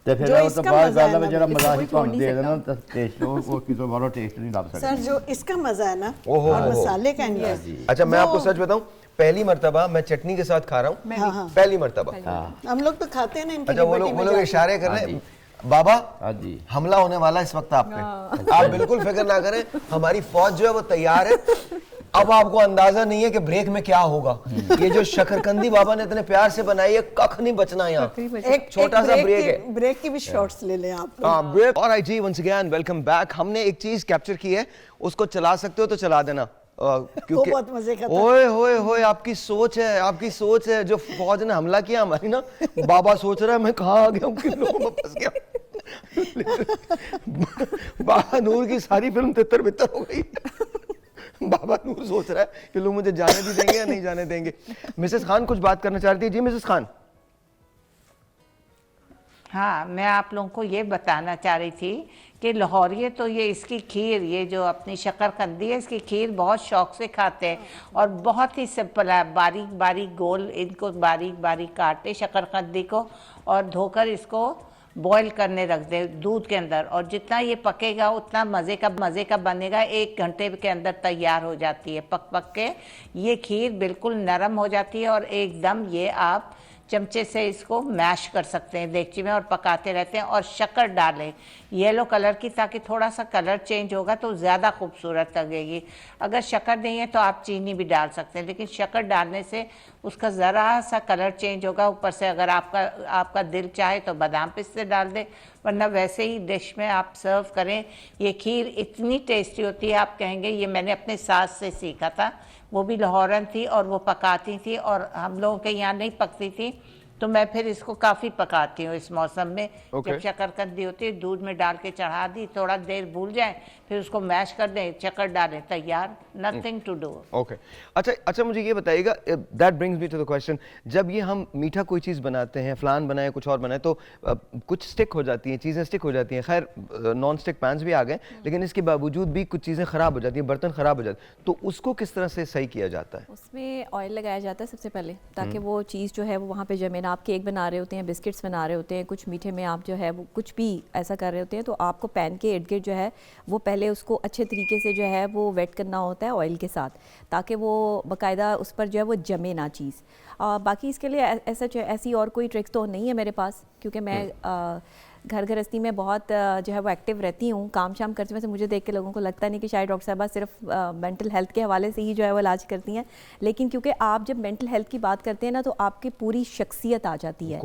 ਤੇ ਫਿਰ जो ਉਸ ਤੋਂ इसका ਬਾਅਦ मजा है ਗੱਲ ना, ਵਿੱਚ ਜਿਹੜਾ इसको ਮਜ਼ਾ कोई ਅਸੀਂ ਤੁਹਾਨੂੰ छोड़ ਦੇ नहीं ਦੇਣਾ ਤਾਂ ਟੇਸਟ ਉਹ ਕਿਸੇ ਬਾਹਰੋਂ ਟੇਸਟ नहीं ਲੱਭ सर सकते। जो इसका मजा है ना ओहो, और ओहो। मसाले का नहीं, अच्छा मैं आपको सच बताऊं, पहली मर्तबा मैं चटनी के साथ खा रहा हूँ, हाँ हाँ पहली मर्तबा। हम लोग तो खाते हैं ना इनकी अच्छा वो लिबर्टी में लोग जाके। इशारे कर रहे हाँ हैं बाबा हाँ जी हमला होने वाला है इस वक्त आप पे, आप बिल्कुल फिक्र ना करें, हमारी फौज जो है वो तैयार है। अब आपको अंदाजा नहीं है कि ब्रेक में क्या होगा। ये जो शकरकंदी बाबा ने इतने प्यार से बनाई है, कख नहीं बचना यहाँ। एक छोटा सा ब्रेक है। ब्रेक की भी शॉट्स ले लें आप लोग। हाँ ब्रेक। ऑलराइट जी वंस अगेन वेलकम बैक। हमने एक चीज कैप्चर की है, उसको चला सकते हो तो चला देना। क्योंकि वो बहुत मजे का था। ओए होए होए आपकी सोच है, आपकी सोच है। जो फौज ने हमला किया हमारी ना, बाबा सोच रहा है मैं कहाँ आ गया हूँ, किन लोगों में फंस गया। बाबा नूर की सारी फिल्म तितर बितर हो गई। बाबा नूर सोच रहा है कि लोग मुझे जाने भी देंगे या नहीं जाने देंगे। मिसेस खान कुछ बात करना चाहती है। जी मिसेस खान। हाँ मैं आप लोगों को ये बताना चाह रही थी कि लाहौरिये तो ये इसकी खीर, ये जो अपनी शकरकंदी है, इसकी खीर बहुत शौक से खाते हैं और बहुत ही सिंपल है। बारीक बारीक गोल इनको बारीक बारीक काटे शकरकंदी को और धोकर इसको बॉईल करने रख दे दूध के अंदर, और जितना ये पकेगा उतना मज़े का बनेगा। 1 घंटे के अंदर तैयार हो जाती है पक के। ये खीर बिल्कुल नरम हो जाती है और एकदम ये आप चमचे से इसको मैश कर सकते हैं देगची में और पकाते रहते हैं। और शक्कर डालें येलो कलर की, ताकि थोड़ा सा कलर चेंज होगा तो ज़्यादा खूबसूरत लगेगी। अगर शक्कर नहीं है तो आप चीनी भी डाल सकते हैं, लेकिन शक्कर डालने से उसका ज़रा सा कलर चेंज होगा। ऊपर से अगर आपका दिल चाहे तो बादाम पिस्ते डाल दें, वरना वैसे ही डिश में आप सर्व करें। ये खीर इतनी टेस्टी होती है, आप कहेंगे। ये मैंने अपने सास से सीखा था, वो भी लाहौरन थी और वो पकाती थी और हम लोगों के यहाँ नहीं पकती थी, तो मैं फिर इसको काफ़ी पकाती हूँ इस मौसम में। जब शकरकंदी होती है दूध में डाल के चढ़ा दी, थोड़ा देर भूल जाए, फिर उसको मैश कर दें, शक्कर डालें, तैयार। Nothing to do. ओके अच्छा मुझे ये बताइएगा, that brings me to the question, जब ये हम मीठा कोई चीज़ बनाते हैं, फलान बनाए कुछ और बनाए, तो कुछ स्टिक हो जाती हैं, चीज़ें स्टिक हो जाती हैं। खैर नॉन स्टिक पैंस भी आ गए, लेकिन इसके बावजूद भी कुछ चीज़ें ख़राब हो जाती हैं, बर्तन ख़राब हो जाते हैं, तो उसको किस तरह से सही किया जाता है? उसमें ऑयल लगाया जाता है सबसे पहले, ताकि वो चीज़ जो है वो वहाँ पे जमे आप केक बना रहे होते हैं, बिस्किट्स बना रहे होते हैं, कुछ मीठे में आप जो है वो कुछ भी ऐसा कर रहे होते हैं, तो आपको पैन के इर्द गिर्द जो है वो पहले उसको अच्छे तरीके से जो है वो वेट करना होता है ऑयल के साथ, ताकि वो बाकायदा उस पर जो है वो जमे ना चीज़। बाकी इसके लिए ऐसी और कोई ट्रिक्स तो नहीं है मेरे पास, क्योंकि मैं घर गृहस्थी में बहुत जो है वो एक्टिव रहती हूँ, काम शाम करती हूँ। वैसे मुझे देख के लोगों को लगता नहीं कि शायद डॉक्टर साहबा सिर्फ मेंटल हेल्थ के हवाले से ही जो है वो इलाज करती हैं, लेकिन क्योंकि आप जब मेंटल हेल्थ की बात करते हैं ना, तो आपकी पूरी शख्सियत आ जाती है,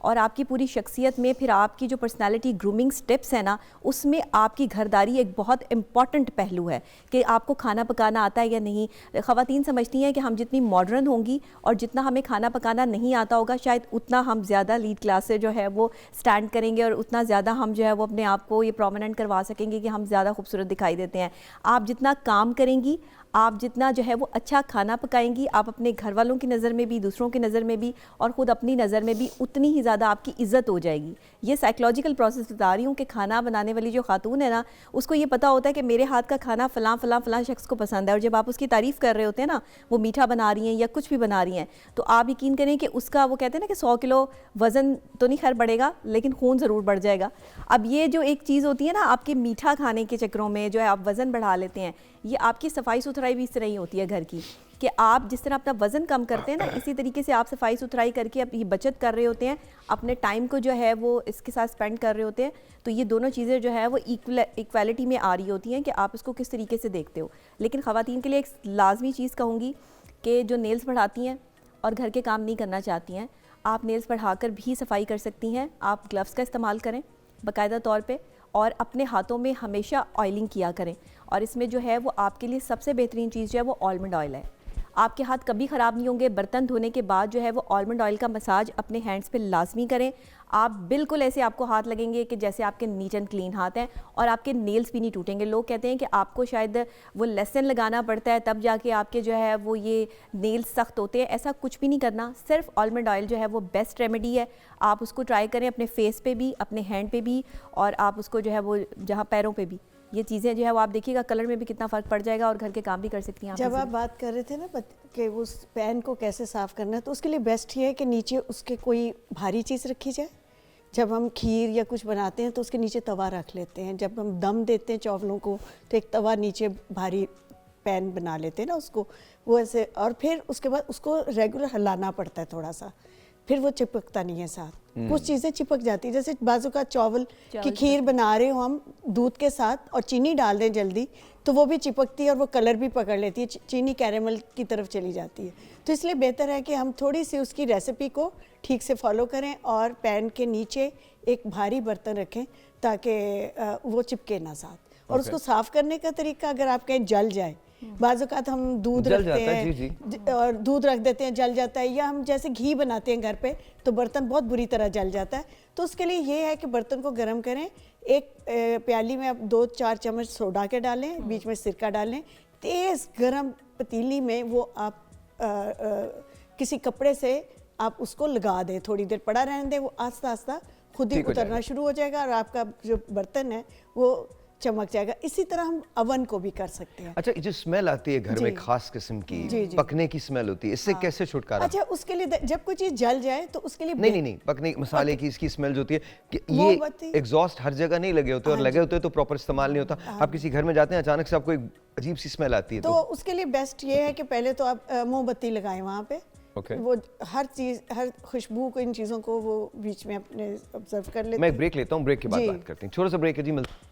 और आपकी पूरी शख्सियत में फिर आपकी जो पर्सनैलिटी ग्रूमिंग स्टेप्स है ना, उसमें आपकी घरदारी एक बहुत इंपॉर्टेंट पहलू है कि आपको खाना पकाना आता है या नहीं। ख़वातीन समझती हैं कि हम जितनी मॉडर्न होंगी और जितना हमें खाना पकाना नहीं आता होगा, शायद उतना हम ज़्यादा लीड क्लास से जो है वो स्टैंड करेंगे और उतना ज़्यादा हम जो है वो अपने आप को ये प्रोमिनेंट करवा सकेंगे कि हम ज़्यादा खूबसूरत दिखाई देते हैं। आप जितना काम करेंगी, आप जितना जो है वो अच्छा खाना पकाएंगी, आप अपने घर वालों की नज़र में भी, दूसरों की नज़र में भी और ख़ुद अपनी नज़र में भी उतनी ही ज़्यादा आपकी इज़्ज़त हो जाएगी। ये साइकोलॉजिकल प्रोसेस बता रही हूँ कि खाना बनाने वाली जो खातून है ना, उसको ये पता होता है कि मेरे हाथ का खाना फ़लाँ फ़लाँ फ़लाँ शख्स को पसंद है, और जब आप उसकी तारीफ़ कर रहे होते हैं ना, वो मीठा बना रही हैं या कुछ भी बना रही हैं, तो आप यकीन करें कि उसका वो कहते हैं ना कि 100 किलो वज़न तो नहीं खैर बढ़ेगा, लेकिन खून ज़रूर बढ़ जाएगा। अब ये जो एक चीज़ होती है ना, आपके मीठा खाने के चक्करों में जो है आप वज़न बढ़ा लेते हैं, ये आपकी सफाई सुथराई भी इस तरह ही होती है घर की, कि आप जिस तरह अपना वज़न कम करते हैं ना, इसी तरीके से आप सफाई सुथराई करके अपनी बचत कर रहे होते हैं, अपने टाइम को जो है वो इसके साथ स्पेंड कर रहे होते हैं। तो ये दोनों चीज़ें जो है वो इक्वालिटी में आ रही होती हैं कि आप इसको किस तरीके से देखते हो। लेकिन ख़वातीन के लिए एक लाजमी चीज़ कहूँगी कि जो नेल्स बढ़ाती हैं और घर के काम नहीं करना चाहती हैं, आप नेल्स बढ़ाकर भी सफाई कर सकती हैं। आप ग्लव्स का इस्तेमाल करें बाकायदा तौर पे, और अपने हाथों में हमेशा ऑयलिंग किया करें, और इसमें जो है वो आपके लिए सबसे बेहतरीन चीज़ जो है वो आलमंड ऑयल है। आपके हाथ कभी ख़राब नहीं होंगे। बर्तन धोने के बाद जो है वो आलमंड ऑयल का मसाज अपने हैंड्स पे लाजमी करें। आप बिल्कुल ऐसे आपको हाथ लगेंगे कि जैसे आपके नीट एंड क्लीन हाथ हैं, और आपके नेल्स भी नहीं टूटेंगे। लोग कहते हैं कि आपको शायद वो लेसन लगाना पड़ता है तब जाके आपके जो है वो ये नेल्स सख्त होते हैं, ऐसा कुछ भी नहीं करना। सिर्फ आलमंड ऑयल जो है वो बेस्ट रेमेडी है। आप उसको ट्राई करें अपने फेस पे भी, अपने हैंड पे भी, और आप उसको जो है वो जहाँ पैरों पे भी, ये चीज़ें जो है वो आप देखिएगा कलर में भी कितना फ़र्क पड़ जाएगा, और घर के काम भी कर सकती हैं। जब आप बात कर रहे थे ना कि उस पैन को कैसे साफ़ करना है, तो उसके लिए बेस्ट ये है कि नीचे उसके कोई भारी चीज़ रखी जाए। जब हम खीर या कुछ बनाते हैं तो उसके नीचे तवा रख लेते हैं। जब हम दम देते हैं चावलों को, तो एक तवा नीचे भारी पैन बना लेते हैं ना उसको, वो ऐसे, और फिर उसके बाद उसको रेगुलर हिलाना पड़ता है थोड़ा सा, फिर वो चिपकता नहीं है साथ। कुछ चीज़ें चिपक जाती है, जैसे बाजू का चावल की खीर बना रहे हो हम दूध के साथ और चीनी डाल दें जल्दी, तो वो भी चिपकती है और वो कलर भी पकड़ लेती है, चीनी कैरेमल की तरफ चली जाती है। तो इसलिए बेहतर है कि हम थोड़ी सी उसकी रेसिपी को ठीक से फॉलो करें और पैन के नीचे एक भारी बर्तन रखें ताकि वो चिपके ना साथ। और उसको साफ़ करने का तरीका, अगर आप कहें जल जाए, बाज़ औक़ात हम दूध रखते हैं और दूध रख देते हैं, जल जाता है, या हम जैसे घी बनाते हैं घर पे तो बर्तन बहुत बुरी तरह जल जाता है। तो उसके लिए ये है कि बर्तन को गर्म करें, एक प्याली में आप 2-4 चम्मच सोडा के डालें, बीच में सिरका डालें, तेज़ गर्म पतीली में वो आप किसी कपड़े से आप उसको लगा दें, थोड़ी देर पड़ा रहने दें, वो आस्ता आस्ता खुद ही उतरना शुरू हो जाएगा और आपका जो बर्तन है वो चमक जाएगा। इसी तरह हम अवन को भी कर सकते हैं। अच्छा, जो स्मेल आती है घर में खास किस्म की, पकने की स्मेल होती है, इससे कैसे छुटकारा? अच्छा, उसके लिए जब कोई चीज जल जाए तो उसके लिए नहीं पकने मसाले की इसकी स्मेल जो होती है कि ये एग्जॉस्ट हर जगह नहीं लगे होते, और लगे होते तो प्रॉपर इस्तेमाल नहीं होता। आप किसी घर में जाते हैं, अचानक से आपको एक अजीब सी स्मेल आती है, तो उसके लिए बेस्ट ये है कि पहले तो आप मोमबत्ती लगाएं वहाँ पे। वो हर चीज, हर खुशबू को, इन चीजों को वो बीच में अपने ऑब्जर्व कर लेते हैं। मैं एक ब्रेक लेता हूँ, ब्रेक के बाद बात करते हैं। छोटा सा ब्रेक है जी, मिलते।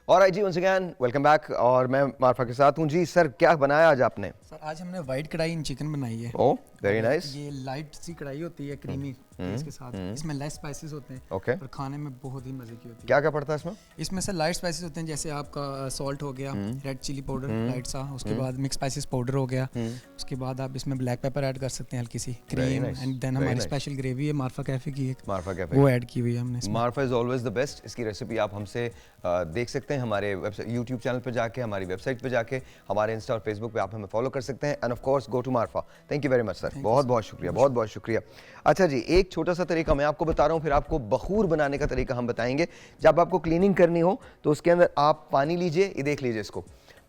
और जी वंस अगेन वेलकम बैक, और मैं मार्फा के साथ हूँ जी। सर क्या बनाया आज आपने? सर आज हमने वाइट कढ़ाई इन चिकन बनाई है। Oh very nice. ये लाइट सी कढ़ाई होती है, क्रीमी इसके साथ, इसमें लेस स्पाइसेस होते हैं और खाने में बहुत ही मजे की होती है। क्या क्या पड़ता है इसमें? इसमें सर लाइट स्पाइसेस होते हैं, जैसे आपका सॉल्ट हो गया, रेड चिली पाउडर लाइट सा, उसके बाद मिक्स स्पाइसेस पाउडर हो गया, उसके बाद आप इसमें ब्लैक पेपर ऐड कर सकते हैं, हल्की सी क्रीम, एंड देन हमारी स्पेशल ग्रेवी है मार्फा कैफे की, एक मार्फा कैफे वो ऐड की हुई है हमने। Marpha is always the best. इसकी रेसिपी आप हमसे देख सकते हैं हमारे वेबसाइट, यूट्यूब चैनल पे जाके, हमारी वेबसाइट पे जाके, हमारे इंस्टा और फेसबुक पे आप हमें फॉलो कर सकते हैं। And of course go to Marfa. Thank you very much sir, बहुत बहुत शुक्रिया, बहुत बहुत शुक्रिया। अच्छा जी, एक छोटा सा तरीका मैं आपको बता रहा हूँ, फिर आपको बखूर बनाने का तरीका हम बताएंगे। जब आपको क्लीनिंग करनी हो तो उसके अंदर आप पानी लीजिए, ये देख लीजिए इसको,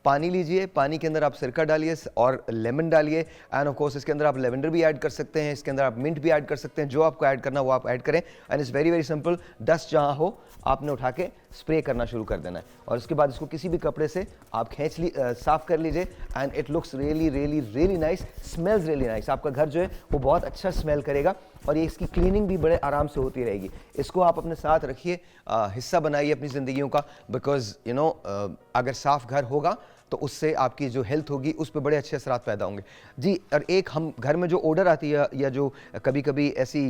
पानी लीजिए, पानी के अंदर आप सिरका डालिए और लेमन डालिए, एंड ऑफ कोर्स इसके अंदर आप लेवेंडर भी ऐड कर सकते हैं, इसके अंदर आप मिंट भी ऐड कर सकते हैं, जो आपको ऐड करना वो आप ऐड करें। And it's very very simple, dust जहाँ हो आपने उठा के स्प्रे करना शुरू कर देना है, और उसके बाद इसको किसी भी कपड़े से आप साफ कर लीजिए, and it looks really really really nice, smells really nice. आपका घर जो है वो बहुत अच्छा स्मेल करेगा, और ये इसकी क्लीनिंग भी बड़े आराम से होती रहेगी। इसको आप अपने साथ रखिए, हिस्सा बनाइए अपनी ज़िंदगियों का, बिकॉज यू नो अगर साफ घर होगा तो उससे आपकी जो हेल्थ होगी उस पर बड़े अच्छे असरात पैदा होंगे जी। और एक हम घर में जो ओडर आती है या जो कभी कभी ऐसी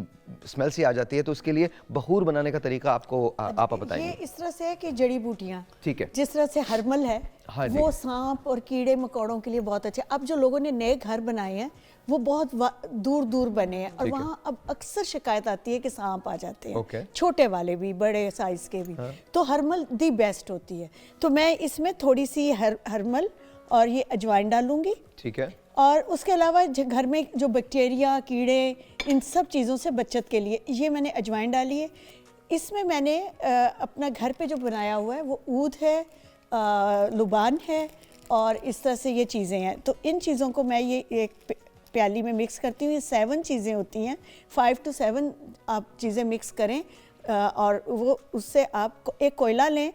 स्मेल सी आ जाती है, तो उसके लिए बहूर बनाने का तरीका आपको आप बताएंगे। ये इस तरह से है कि जड़ी बूटियाँ, ठीक है, जिस तरह से हरमल है, हाँ जी। वो सांप और कीड़े मकोड़ों के लिए बहुत अच्छे। अब जो लोगों ने नए घर बनाए हैं वो बहुत दूर दूर बने हैं, और वहाँ अब अक्सर शिकायत आती है कि सांप आ जाते हैं, Okay. छोटे वाले भी, बड़े साइज के भी। तो हरमल दी बेस्ट होती है। तो मैं इसमें थोड़ी सी हरमल और ये अजवाइन डालूंगी, ठीक है, और उसके अलावा घर में जो बैक्टीरिया, कीड़े, इन सब चीज़ों से बचत के लिए ये मैंने अजवाइन डाली है। इसमें मैंने अपना घर पे जो बनाया हुआ है वो ऊद है, लुबान है, और इस तरह से ये चीज़ें हैं। तो इन चीज़ों को मैं ये एक प्याली में मिक्स करती हूँ। ये 7 चीज़ें होती हैं, 5 to 7 आप चीज़ें मिक्स करें, और वो उससे आप एक कोयला लें।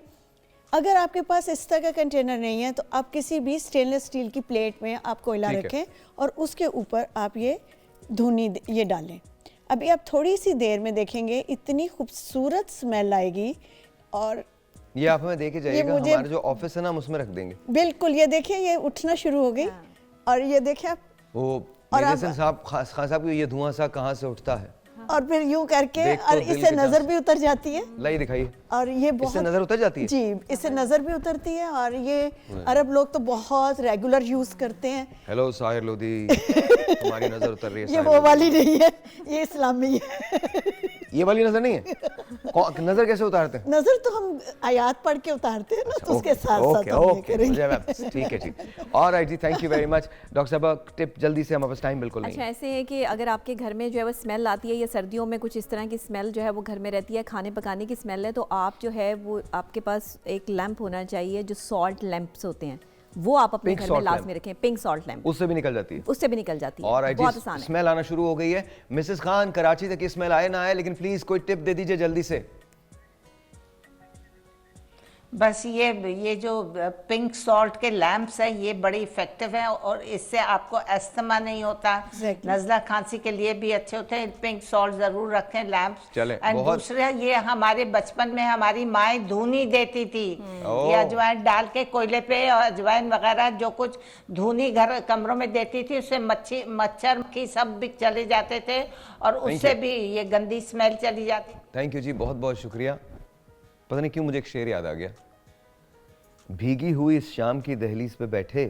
अगर आपके पास इस तरह का कंटेनर नहीं है तो आप किसी भी स्टेनलेस स्टील की प्लेट में आप कोयला रखें, और उसके ऊपर आप ये धुनी ये डालें। अभी आप थोड़ी सी देर में देखेंगे इतनी खूबसूरत स्मेल आएगी। और ये आप हमें दे के जाइएगा, हमारा जो ऑफिस है ना हम उसमें रख देंगे। बिल्कुल, ये देखिए ये उठना शुरू हो गई। और ये देखिए आप, वो और मेडिसिन साहब खान साहब को ये धुआं सा कहाँ से उठता है, और फिर यूं करके, देख तो और दिल इससे के नजर जान। भी उतर जाती है। लाई दिखाइए, और ये बहुत, इससे नजर उतर जाती है जी, इससे नजर भी उतरती है। और ये अरब लोग तो बहुत रेगुलर यूज करते हैं। हेलो साहिर लोधी, तुम्हारी नजर उतर रही है। ये साहिर वो लोधी। वाली नहीं है, ये इस्लामी है। ये वाली नजर नहीं है। नजर कैसे उतारते हैं? नजर तो हम आयात पढ़ के उतारते हैं ना, तो उसके साथ साथ ओके हम ये ओके, करेंगे। ठीक है जी। ऑलराइट जी, thank you very much doctor साहब। टिप जल्दी से, हमारे पास टाइम बिल्कुल नहीं अच्छा, है। ऐसे है कि अगर आपके घर में जो है वो स्मेल आती है, या सर्दियों में कुछ इस तरह की स्मेल जो है वो घर में रहती है, खाने पकाने की स्मेल है, तो आप जो है वो आपके पास एक लैंप होना चाहिए, जो सॉल्ट लैंप्स होते हैं, वो आप अपने Pink घर में salt लाजमी रखें। पिंक सॉल्ट लैंप, उससे भी निकल जाती है, उससे भी निकल जाती है। ऑलराइट बहुत जी, आसान है। स्मेल आना शुरू हो गई है। मिसेस खान, कराची तक की स्मेल आए ना आए, लेकिन प्लीज कोई टिप दे दीजिए जल्दी से। बस ये जो पिंक सॉल्ट के लैंप्स हैं ये बड़े इफेक्टिव हैं, और इससे आपको अस्थमा नहीं होता। Exactly. नज़ला खांसी के लिए भी अच्छे होते हैं। पिंक सॉल्ट जरूर रखें लैंप्स। चलें, एंड बहुत- दूसरा, ये हमारे बचपन में हमारी माएँ धुनी देती थी, ये अजवाइन डाल के कोयले पे, और अजवाइन वगैरह जो कुछ धुनी घर कमरों में देती थी, उससे मच्छर की सब भी चले जाते थे, और उससे भी ये गंदी स्मेल चली जाती। थैंक यू जी, बहुत बहुत शुक्रिया। पता नहीं क्यों मुझे एक शेर याद आ गया। भीगी हुई इस शाम की दहलीज पे बैठे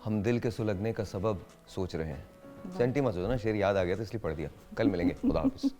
हम दिल के सुलगने का सबब सोच रहे हैं। सेंटी मत हो ना, शेर याद आ गया तो इसलिए पढ़ दिया। कल मिलेंगे, खुदा हाफिज़।